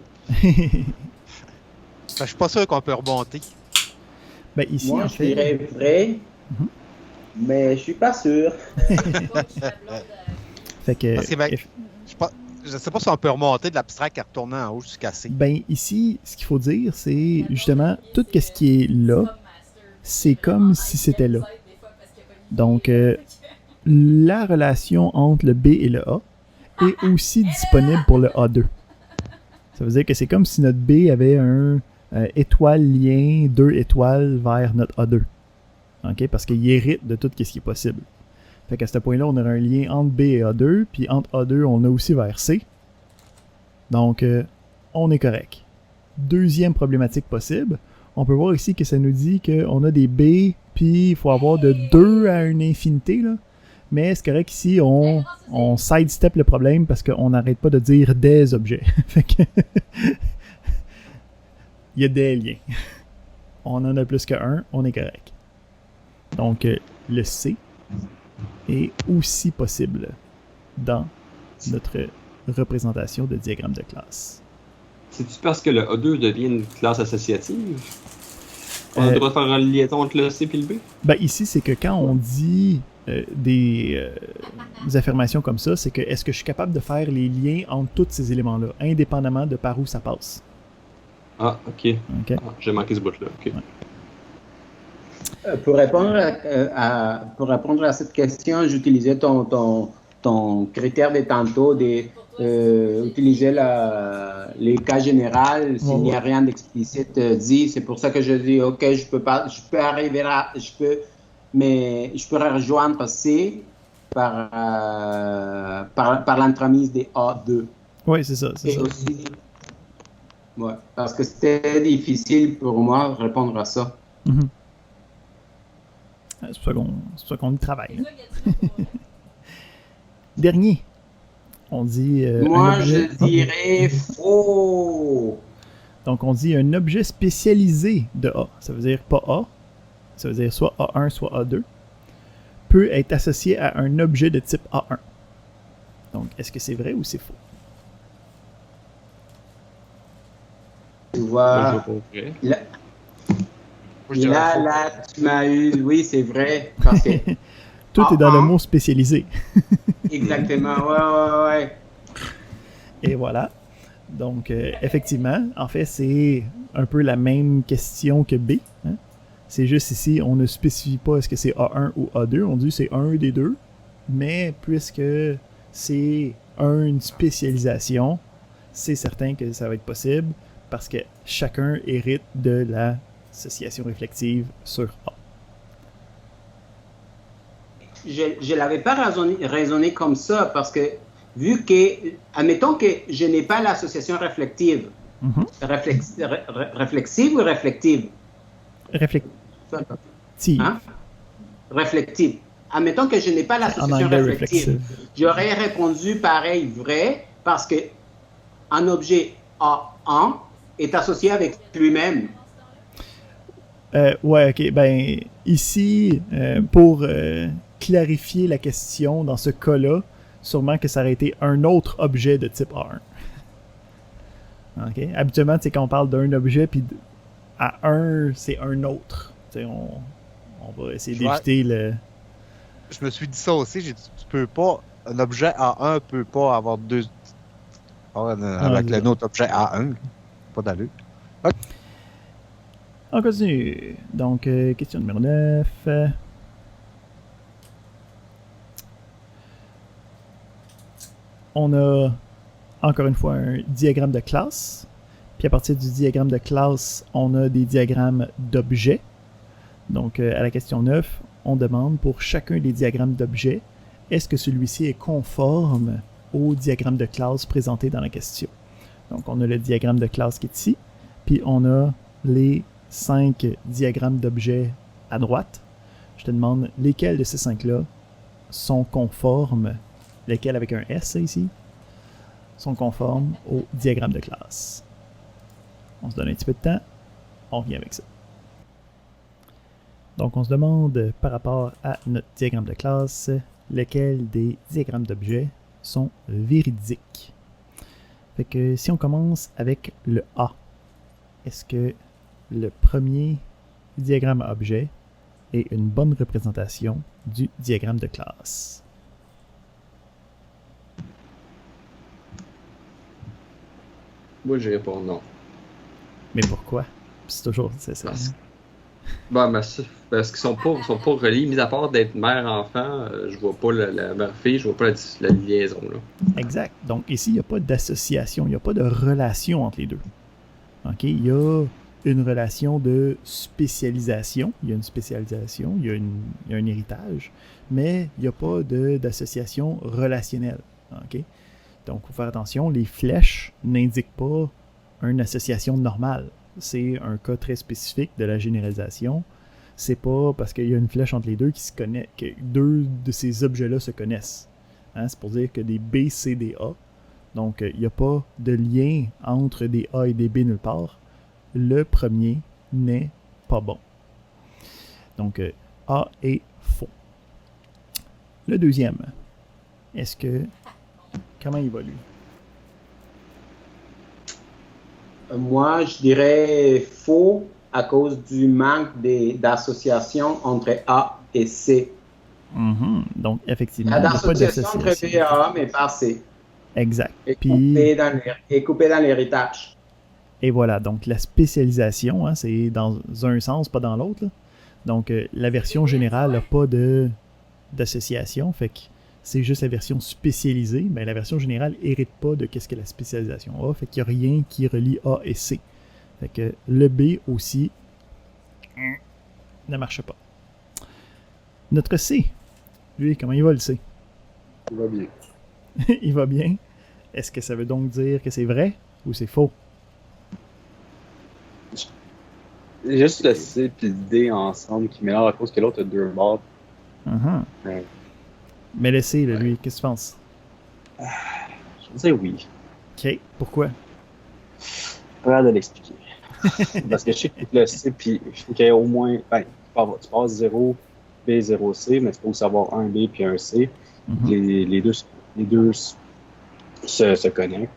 Je suis pas sûr qu'on peut remonter. Ben ici, moi, en je fait, dirais vrai, mais je suis pas sûr. fait que, je sais pas si on peut remonter de l'abstract à retourner en haut jusqu'à C. Ben ici, ce qu'il faut dire, c'est justement tout ce qui est là, c'est comme si c'était là. Donc, la relation entre le B et le A est aussi disponible pour le A2. Ça veut dire que c'est comme si notre B avait un étoile lien 2 étoiles vers notre A2. OK? Parce qu'il hérite de tout ce qui est possible. Fait qu'à ce point-là, on aurait un lien entre B et A2, puis entre A2, on a aussi vers C. Donc, on est correct. Deuxième problématique possible, on peut voir ici que ça nous dit qu'on a des B, puis il faut avoir de 2 à une infinité, là. Mais c'est correct ici, on sidestep le problème parce qu'on n'arrête pas de dire des objets. Fait que il y a des liens. On en a plus qu'un, on est correct. Donc, le C est aussi possible dans notre représentation de diagramme de classe. C'est-tu parce que le A2 devient une classe associative? On a le droit de faire une liaison entre le C et le B? Ben ici, c'est que quand on dit des affirmations comme ça, c'est que est-ce que je suis capable de faire les liens entre tous ces éléments-là, indépendamment de par où ça passe? Ah, ok. OK? Ah, j'ai manqué ce bout-là. Ok. Pour répondre à cette question, j'utilisais ton critère de tantôt d'utiliser les cas généraux s'il n'y a rien d'explicite dit. C'est pour ça que je dis, OK, je peux rejoindre C par l'entremise des A2. Oui, c'est ça. Et aussi, ouais, parce que c'était difficile pour moi de répondre à ça. Mm-hmm. C'est pour ça qu'on y travaille. Hein? Dernier. On dit. Moi, je dirais faux. Donc, on dit un objet spécialisé de A. Ça veut dire pas A. Ça veut dire soit A1, soit A2. Peut être associé à un objet de type A1. Donc, est-ce que c'est vrai ou c'est faux? Tu vois. Là, tu m'as eu. Oui, c'est vrai. Parce que. Tout est dans le mot spécialisé. Exactement, ouais. Et voilà. Donc, effectivement, en fait, c'est un peu la même question que B. Hein? C'est juste ici, on ne spécifie pas est-ce que c'est A1 ou A2. On dit c'est un des deux. Mais puisque c'est une spécialisation, c'est certain que ça va être possible parce que chacun hérite de l'association réflexive sur A. Je ne l'avais pas raisonné comme ça parce que, vu que, admettons que je n'ai pas l'association réflexive, réflexive ou réflective? Réflective. Hein? Réflective. Admettons que je n'ai pas l'association réflexive. J'aurais répondu pareil vrai parce que un objet A1 est associé avec lui-même. Ouais, ok. Ben, ici, pour clarifier la question dans ce cas-là, sûrement que ça aurait été un autre objet de type A1. Ok. Habituellement, c'est quand on parle d'un objet, puis à un, c'est un autre. On va essayer d'éviter le. Je me suis dit ça aussi. J'ai dit, tu peux pas. Un objet A1 peut pas avoir deux. Avec un autre objet A1. Pas d'allure. Okay. On continue. Donc, question numéro 9. On a encore une fois un diagramme de classe. Puis à partir du diagramme de classe, on a des diagrammes d'objets. Donc, à la question 9, on demande pour chacun des diagrammes d'objets, est-ce que celui-ci est conforme au diagramme de classe présenté dans la question? Donc, on a le diagramme de classe qui est ici. Puis on a les 5 diagrammes d'objets à droite. Je te demande lesquels de ces 5-là sont conformes, lesquels avec un S ici, sont conformes au diagramme de classe. On se donne un petit peu de temps, on revient avec ça. Donc on se demande par rapport à notre diagramme de classe, lesquels des diagrammes d'objets sont véridiques. Fait que si on commence avec le A, est-ce que le premier diagramme objet est une bonne représentation du diagramme de classe? Moi, je réponds non. Mais pourquoi? C'est toujours... c'est ça. Parce qu'ils sont pas reliés, mis à part d'être mère-enfant, je vois pas la mère-fille, je vois pas la liaison. Là. Exact. Donc ici, il n'y a pas d'association, il n'y a pas de relation entre les deux. OK? Il y a une relation de spécialisation. Il y a une spécialisation, il y a un héritage, mais il n'y a pas d'association relationnelle. OK? Donc, il faut faire attention, les flèches n'indiquent pas une association normale. C'est un cas très spécifique de la généralisation. C'est pas parce qu'il y a une flèche entre les deux que deux de ces objets-là se connaissent. Hein? C'est pour dire que des B, C, des A. Donc, il n'y a pas de lien entre des A et des B nulle part. Le premier n'est pas bon. Donc, A est faux. Le deuxième, est-ce que... Comment il va, lui? Moi, je dirais faux à cause du manque d'association entre A et C. Donc, effectivement, Il y a il n'y a pas d'association entre B d'association. et A, mais pas C. Exact. Et Puis, coupé dans l'héritage. et voilà, donc la spécialisation, hein, c'est dans un sens, pas dans l'autre. Là. Donc, la version générale n'a pas d'association, fait que c'est juste la version spécialisée, mais la version générale hérite pas de qu'est-ce que la spécialisation a, fait qu'il n'y a rien qui relie A et C. Fait que le B aussi ne marche pas. Notre C, lui, comment il va le C? Il va bien. Il va bien. Est-ce que ça veut donc dire que c'est vrai ou c'est faux? Juste le C et le D ensemble qui mélangent à cause que l'autre a deux bords. Ouais. Mais le C, là, lui, qu'est-ce que tu penses? Je vais dire oui. Ok, pourquoi? Pas de l'expliquer. Parce que je sais que le C, puis il faut qu'il y ait au moins. Ben, tu passes 0, B, 0, C, mais il faut aussi avoir un B puis un C. Les deux se connectent.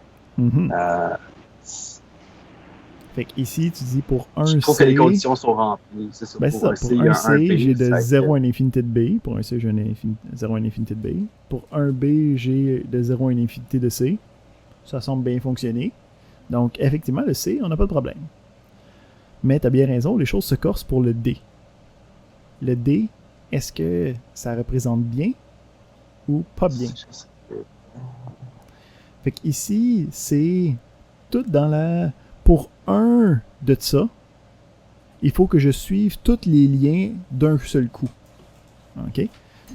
Fait qu'ici, tu dis pour un Je trouve C... que les conditions sont remplies. C'est ça. Ben Pour ça, un C, pour il y un a C, un B, j'ai de ça 0 à fait- une infinité de B. Pour un C, j'ai 0 à une infinité de B. Pour un B, j'ai de 0 à une infinité de C. Ça semble bien fonctionner. Donc, effectivement, le C, on n'a pas de problème. Mais tu as bien raison, les choses se corsent pour le D. Le D, est-ce que ça représente bien ou pas bien? Fait qu'ici, c'est tout dans la... Pour un de ça, il faut que je suive tous les liens d'un seul coup. OK?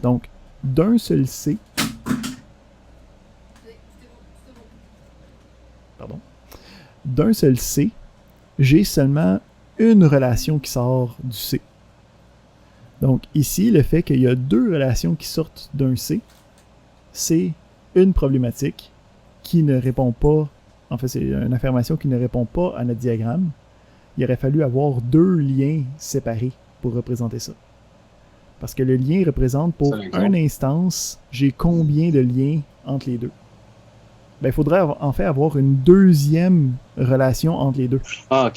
Donc, d'un seul C... Pardon. D'un seul C, j'ai seulement une relation qui sort du C. Donc, ici, le fait qu'il y a deux relations qui sortent d'un C, c'est une problématique qui ne répond pas... En fait, c'est une affirmation qui ne répond pas à notre diagramme. Il aurait fallu avoir deux liens séparés pour représenter ça. Parce que le lien représente pour une instance, j'ai combien de liens entre les deux. Ben, il faudrait en fait avoir une deuxième relation entre les deux. Ah,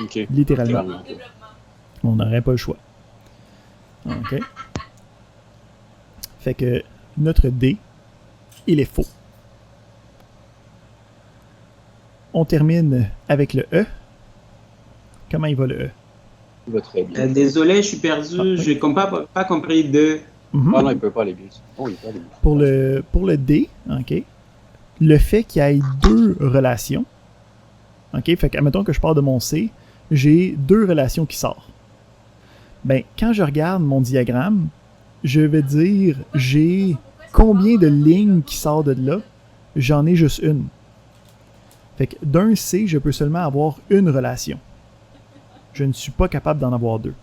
ok. Littéralement. On n'aurait pas le choix. OK. Fait que notre D, il est faux. On termine avec le E. Comment il va le E? Il va très bien. Désolé, je suis perdu. Je n'ai pas compris de... Ah non, il peut pas aller bien. Oh, il peut aller bien. Pour le D, OK, le fait qu'il y ait deux relations, OK, fait que, admettons que je pars de mon C, j'ai deux relations qui sortent. Ben, quand je regarde mon diagramme, je vais dire, j'ai combien de lignes qui sortent de là? J'en ai juste une. Fait que d'un C, je peux seulement avoir une relation. Je ne suis pas capable d'en avoir deux.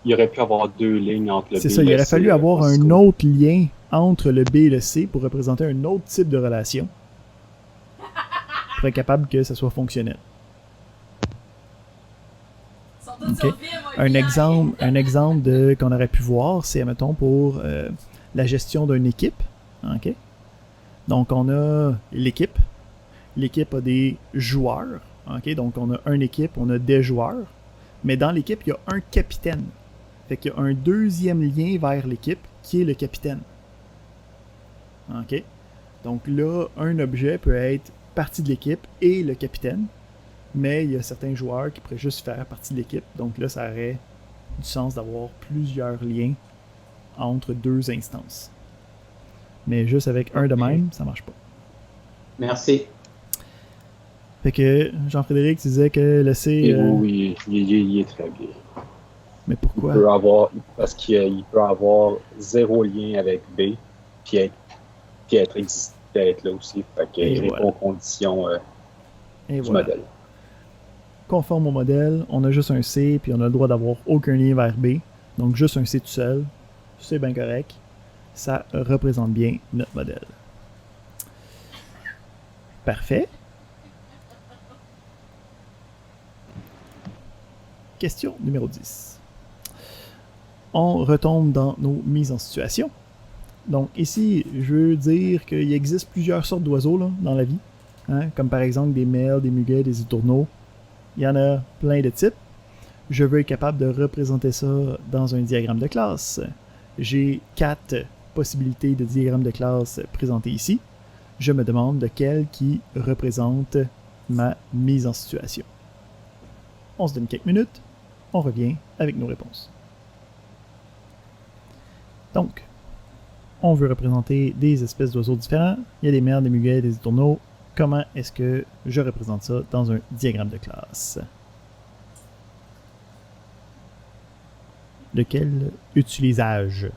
Il aurait pu avoir deux lignes entre le B et le C. C'est ça, il aurait fallu avoir un autre lien entre le B et le C pour représenter un autre type de relation. Pour être capable que ça soit fonctionnel. Okay. Un exemple qu'on aurait pu voir, c'est, mettons, pour la gestion d'une équipe. Okay. Donc, on a l'équipe. L'équipe a des joueurs. Okay. Donc, on a une équipe, on a des joueurs. Mais dans l'équipe, il y a un capitaine. Fait qu'il y a un deuxième lien vers l'équipe qui est le capitaine. OK? Donc là, un objet peut être partie de l'équipe et le capitaine. Mais il y a certains joueurs qui pourraient juste faire partie de l'équipe. Donc là, ça aurait du sens d'avoir plusieurs liens entre deux instances. Mais juste avec un de même, ça marche pas. Merci. Fait que, Jean-Frédéric, tu disais que le C... Oui, il est très bien. Mais pourquoi? Parce qu'il peut avoir zéro lien avec B, puis être là aussi. Fait qu'il répond aux conditions du modèle. Conforme au modèle, on a juste un C, puis on a le droit d'avoir aucun lien vers B. Donc juste un C tout seul. C'est bien correct. Ça représente bien notre modèle. Parfait. Question numéro 10. On retombe dans nos mises en situation. Donc ici, je veux dire qu'il existe plusieurs sortes d'oiseaux là, dans la vie. Hein, comme par exemple des merles, des muguets, des étourneaux. il y en a plein de types. Je veux être capable de représenter ça dans un diagramme de classe. J'ai 4 possibilités de diagramme de classe présentées ici. Je me demande lequel qui représente ma mise en situation. On se donne quelques minutes, on revient avec nos réponses. Donc, on veut représenter des espèces d'oiseaux différents. Il y a des merles, des muguets, des étourneaux. Comment est-ce que je représente ça dans un diagramme de classe? Lequel utilise-je?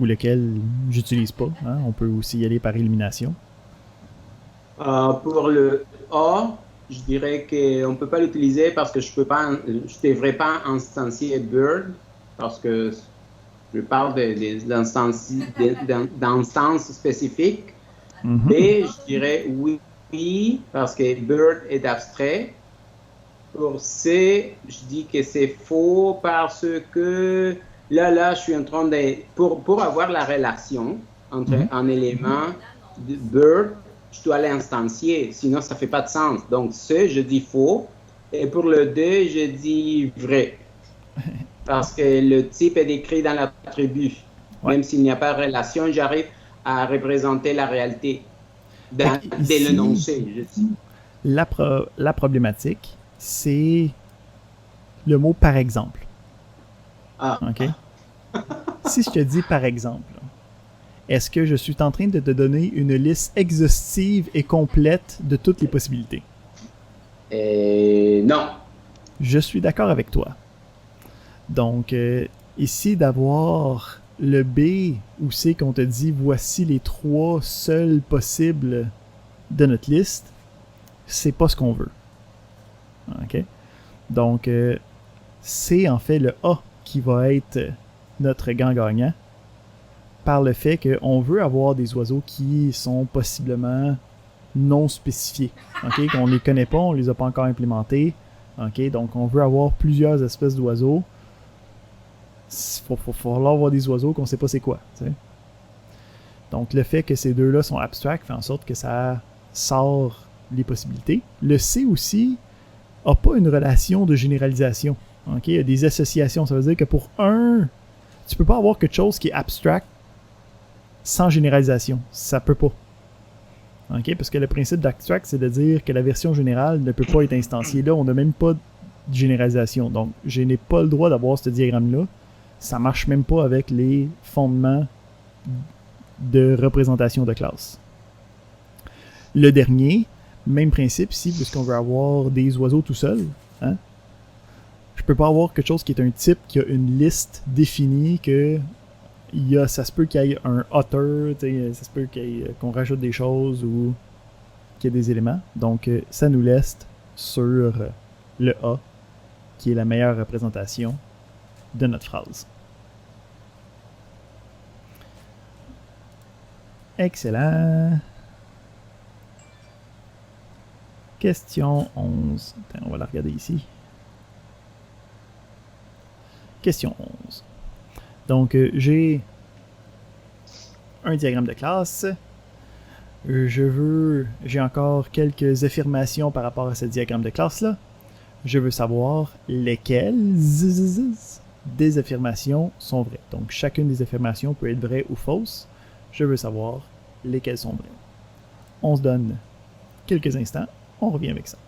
Ou lequel j'utilise pas. Hein? On peut aussi y aller par élimination. Pour le A, je dirais qu'on ne peut pas l'utiliser parce que je ne devrais pas instancier bird parce que je parle d'instances spécifiques. B, je dirais oui parce que bird est abstrait. Pour C, je dis que c'est faux parce que là, je suis en train de... Pour avoir la relation entre un élément de bird, je dois l'instancier, sinon ça ne fait pas de sens. Donc, C, je dis faux. Et pour le D, je dis vrai. Parce que le type est décrit dans l'attribut. Ouais. Même s'il n'y a pas de relation, j'arrive à représenter la réalité dès l'énoncé, je dis. La problématique, c'est le mot « par exemple ». OK? Si je te dis « par exemple », est-ce que je suis en train de te donner une liste exhaustive et complète de toutes les possibilités? Non. Je suis d'accord avec toi. Donc, ici, d'avoir le B où c'est qu'on te dit « voici les 3 seuls possibles de notre liste », c'est pas ce qu'on veut. OK? Donc, c'est en fait le A qui va être notre gagnant par le fait qu'on veut avoir des oiseaux qui sont possiblement non spécifiés. OK? Qu'on ne les connaît pas, on ne les a pas encore implémentés. OK? Donc, on veut avoir plusieurs espèces d'oiseaux. Il faut falloir avoir des oiseaux qu'on ne sait pas c'est quoi. T'sais? Donc, le fait que ces deux-là sont abstracts fait en sorte que ça sort les possibilités. Le C aussi n'a pas une relation de généralisation. Okay? Il y a des associations. Ça veut dire que pour un, tu peux pas avoir quelque chose qui est abstract sans généralisation. Ça peut pas. Okay? Parce que le principe d'abstract, c'est de dire que la version générale ne peut pas être instanciée. Là, on n'a même pas de généralisation. Donc, je n'ai pas le droit d'avoir ce diagramme-là. Ça marche même pas avec les fondements de représentation de classe. Le dernier, même principe ici, puisqu'on veut avoir des oiseaux tout seuls. Hein? Je peux pas avoir quelque chose qui est un type, qui a une liste définie, que ça se peut qu'il y ait un author, ça se peut qu'on rajoute des choses ou qu'il y ait des éléments. Donc, ça nous laisse sur le A, qui est la meilleure représentation de notre phrase. Excellent. Question 11. On va la regarder ici. Question 11. Donc, j'ai un diagramme de classe. J'ai encore quelques affirmations par rapport à ce diagramme de classe-là. Je veux savoir lesquelles des affirmations sont vraies. Donc, chacune des affirmations peut être vraie ou fausse. Je veux savoir lesquelles sont vraies. On se donne quelques instants. On revient avec ça.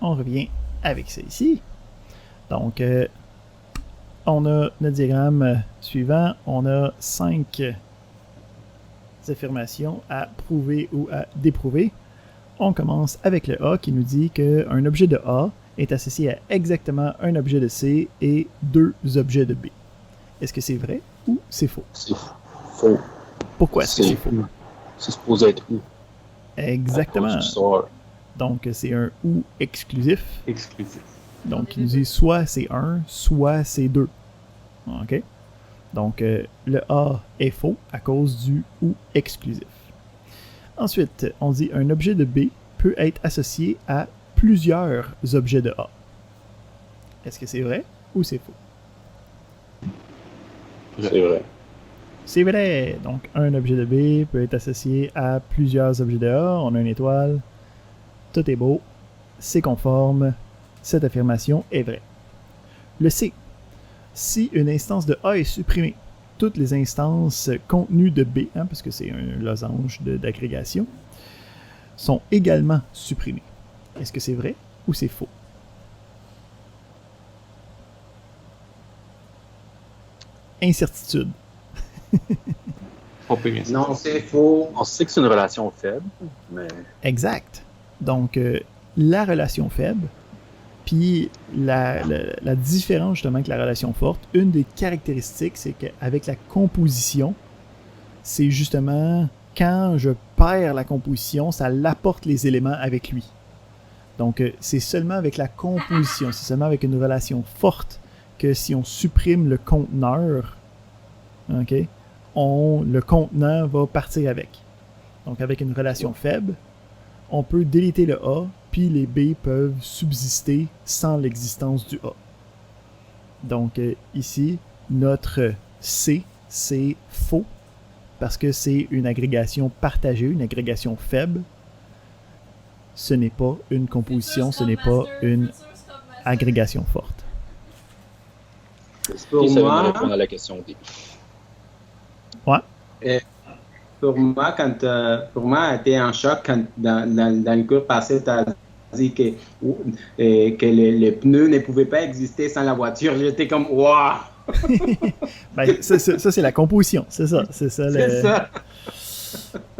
On revient avec ça ici. Donc, on a notre diagramme suivant. On a 5 affirmations à prouver ou à déprouver. On commence avec le A qui nous dit qu'un objet de A est associé à exactement un objet de C et 2 objets de B. Est-ce que c'est vrai ou c'est faux? C'est faux. Pourquoi est-ce que c'est faux? C'est supposé être ou. Exactement. Donc, c'est un ou exclusif. Exclusif. Donc, il nous dit soit c'est 1, soit c'est 2. OK? Donc, le A est faux à cause du ou exclusif. Ensuite, on dit un objet de B peut être associé à plusieurs objets de A. Est-ce que c'est vrai ou c'est faux? C'est vrai. C'est vrai! Donc, un objet de B peut être associé à plusieurs objets de A. On a une étoile. Tout est beau. C'est conforme. Cette affirmation est vraie. Le C. Si une instance de A est supprimée, toutes les instances contenues de B, parce que c'est un losange d'agrégation, sont également supprimées. Est-ce que c'est vrai ou c'est faux? Incertitude. Non, c'est faux. On sait que c'est une relation faible, mais... Exact. Donc, la relation faible, puis la différence justement avec la relation forte, une des caractéristiques, c'est qu'avec la composition, c'est justement quand je perds la composition, ça l'apporte les éléments avec lui. Donc, c'est seulement avec la composition, c'est seulement avec une relation forte que si on supprime le conteneur, ok, le contenant va partir avec. Donc, avec une relation faible, on peut déliter le A, puis les B peuvent subsister sans l'existence du A. Donc, ici, notre C, c'est faux, parce que c'est une agrégation partagée, une agrégation faible. Ce n'est pas une composition, ce n'est pas une agrégation forte. Pour Et ça moi, va me répondre à la question D. Ouais. Pour moi, j'étais en choc quand dans le cours passé, tu as dit que les pneus ne pouvaient pas exister sans la voiture. J'étais comme « Waouh! » Ben, ça, c'est la composition, c'est ça. C'est ça.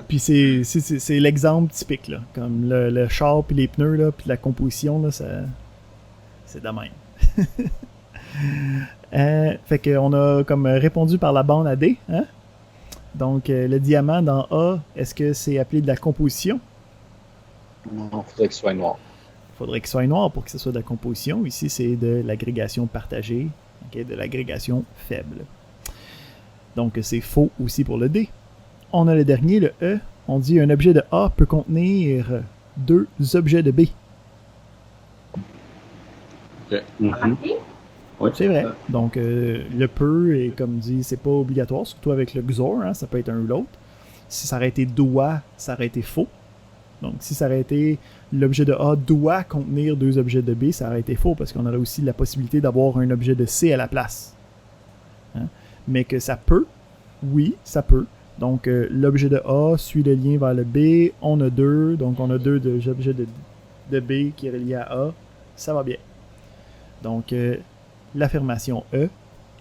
Puis c'est l'exemple typique, là. Comme le char, puis les pneus, là, puis la composition, là, c'est de même. Fait qu'on a comme répondu par la bande à D, hein? Donc, le diamant dans A, est-ce que c'est appelé de la composition? Non, il faudrait qu'il soit noir. Il faudrait qu'il soit noir pour que ce soit de la composition. Ici, c'est de l'agrégation partagée, okay, de l'agrégation faible. Donc, c'est faux aussi pour le D. On a le dernier, le E. On dit un objet de A peut contenir 2 objets de B. Okay. Mm-hmm. Oui. C'est vrai. Donc, le peut est, comme dit, c'est pas obligatoire, surtout avec le XOR, hein, ça peut être un ou l'autre. Si ça aurait été doit, ça aurait été faux. Donc, si ça aurait été l'objet de A doit contenir 2 objets de B, ça aurait été faux parce qu'on aurait aussi la possibilité d'avoir un objet de C à la place. Hein? Mais que ça peut, oui, ça peut. Donc, l'objet de A suit le lien vers le B, on a 2, donc on a 2 objets de B qui est relié à A, ça va bien. Donc, l'affirmation E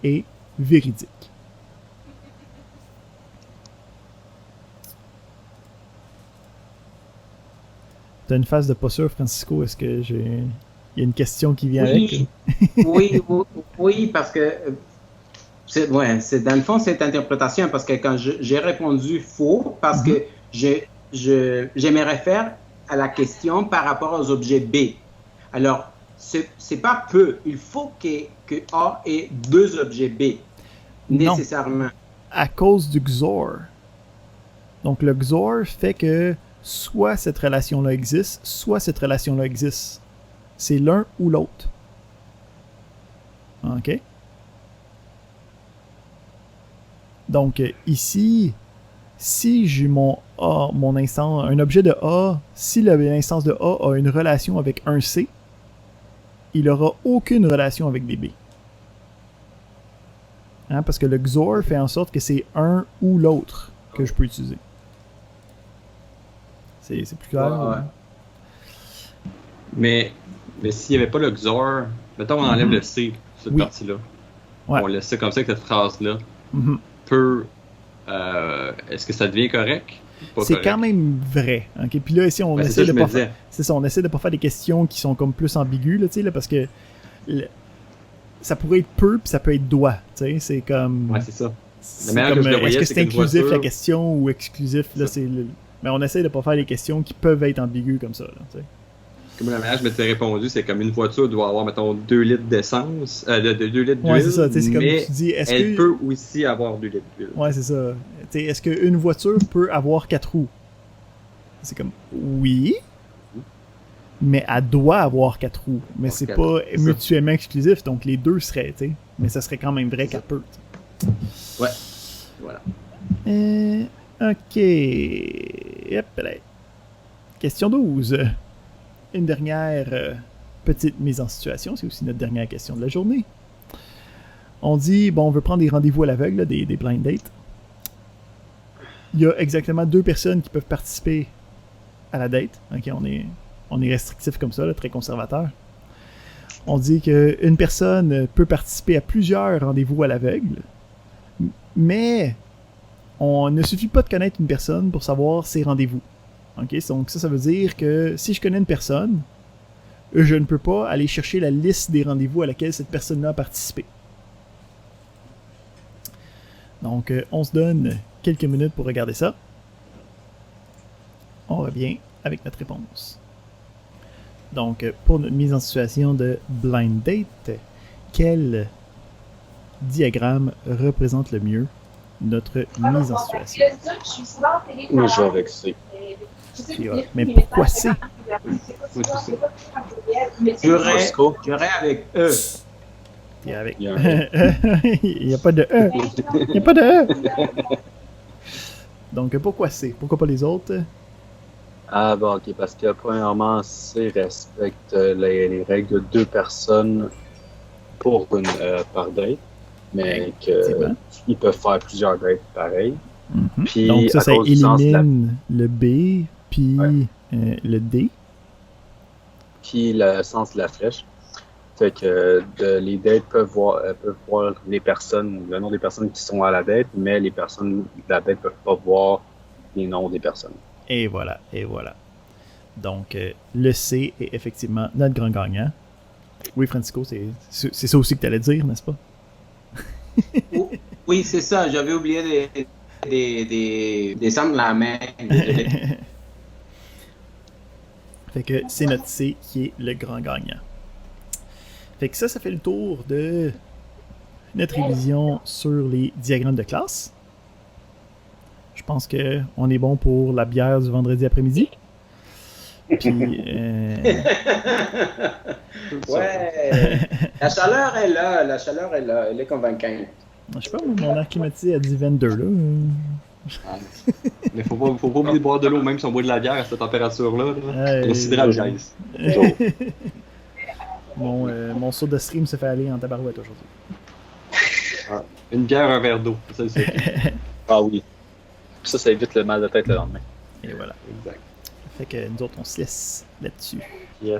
est véridique. T'as une phase de pas sûr, Francisco. Est-ce que il y a une question qui vient avec? Oui, parce que c'est dans le fond cette interprétation, parce que quand j'ai répondu faux, parce que je me réfère à la question par rapport aux objets B. Alors, c'est pas peu. Il faut que A ait 2 objets B, nécessairement. Non, à cause du XOR. Donc, le XOR fait que soit cette relation-là existe, soit cette relation-là existe. C'est l'un ou l'autre. OK? Donc, ici, si j'ai mon A, un objet de A, si l'instance de A a une relation avec un C, il n'aura aucune relation avec des B. Hein, parce que le XOR fait en sorte que c'est un ou l'autre que je peux utiliser. C'est plus clair? Ouais. Mais s'il n'y avait pas le XOR, mettons on enlève le C, cette partie-là. Ouais. On laisse ça comme ça avec cette phrase-là. Est-ce que ça devient correct? C'est correct? Quand même vrai. Okay? Puis là, ici, on essaie de pas faire. C'est ça, on essaie de pas faire des questions qui sont comme plus ambiguës, là, parce que ça pourrait être peu, puis ça peut être doit. C'est comme. Ouais, c'est ça. Est-ce que c'est inclusif la question ou exclusif? Là, mais on essaie de pas faire des questions qui peuvent être ambiguës comme ça. Là, comme la manière que je m'étais répondu, c'est comme une voiture doit avoir, mettons, 2 litres d'essence, 2 litres d'huile, ouais, c'est ça, c'est comme tu dis, elle peut aussi avoir 2 litres d'huile. Ouais, c'est ça. Est-ce qu'une voiture peut avoir 4 roues? C'est comme, oui, mais elle doit avoir 4 roues. Mais c'est pas mutuellement exclusif, donc les deux seraient, mais ça serait quand même vrai qu'elle peut. Ouais, voilà. Ok. Hop là. Question 12. Une dernière petite mise en situation. C'est aussi notre dernière question de la journée. On dit, bon, on veut prendre des rendez-vous à l'aveugle, là, des blind dates. Il y a exactement 2 personnes qui peuvent participer à la date. Ok, on est restrictif comme ça, là, très conservateur. On dit qu'une personne peut participer à plusieurs rendez-vous à l'aveugle, mais on ne suffit pas de connaître une personne pour savoir ses rendez-vous. Ok, donc ça veut dire que si je connais une personne, je ne peux pas aller chercher la liste des rendez-vous à laquelle cette personne-là a participé. Donc, on se donne quelques minutes pour regarder ça. On revient avec notre réponse. Donc, pour notre mise en situation de blind date, quel diagramme représente le mieux notre mise en situation? Moi, je vais avec C. Mais pourquoi C? J'aurais avec E. T'es avec. Il y a un Il n'y a pas de E. Il n'y a pas de E. Donc, pourquoi C? Pourquoi pas les autres? Ah bon, ok, parce que premièrement, C respecte les règles de 2 personnes par date, mais qu'ils peuvent faire plusieurs dates pareilles. Mm-hmm. Puis, donc ça à cause du sens élimine le B, puis le D. Puis le sens de la flèche. Fait que les dates peuvent voir les personnes, le nom des personnes qui sont à la date, mais les personnes de la date peuvent pas voir les noms des personnes. Et voilà, et voilà. Donc, le C est effectivement notre grand gagnant. Oui, Francisco, c'est ça aussi que tu allais dire, n'est-ce pas? Oui, c'est ça. J'avais oublié de descendre la main. Fait que c'est notre C qui est le grand gagnant. Fait que ça fait le tour de notre révision sur les diagrammes de classe. Je pense qu'on est bon pour la bière du vendredi après-midi. Puis, ouais. La chaleur est là, elle est convaincante. Je sais pas, mon air climatisé a dit 22 là. Mais faut pas oublier de boire de l'eau, même si on boit de la bière à cette température-là. Considérable geste. Mon saut de stream se fait aller en tabarouette aujourd'hui. Une bière, un verre d'eau. C'est ça, Ah oui. Ça évite le mal de tête le lendemain. Et voilà. Exact. Fait que nous autres, on se laisse là-dessus. Yes.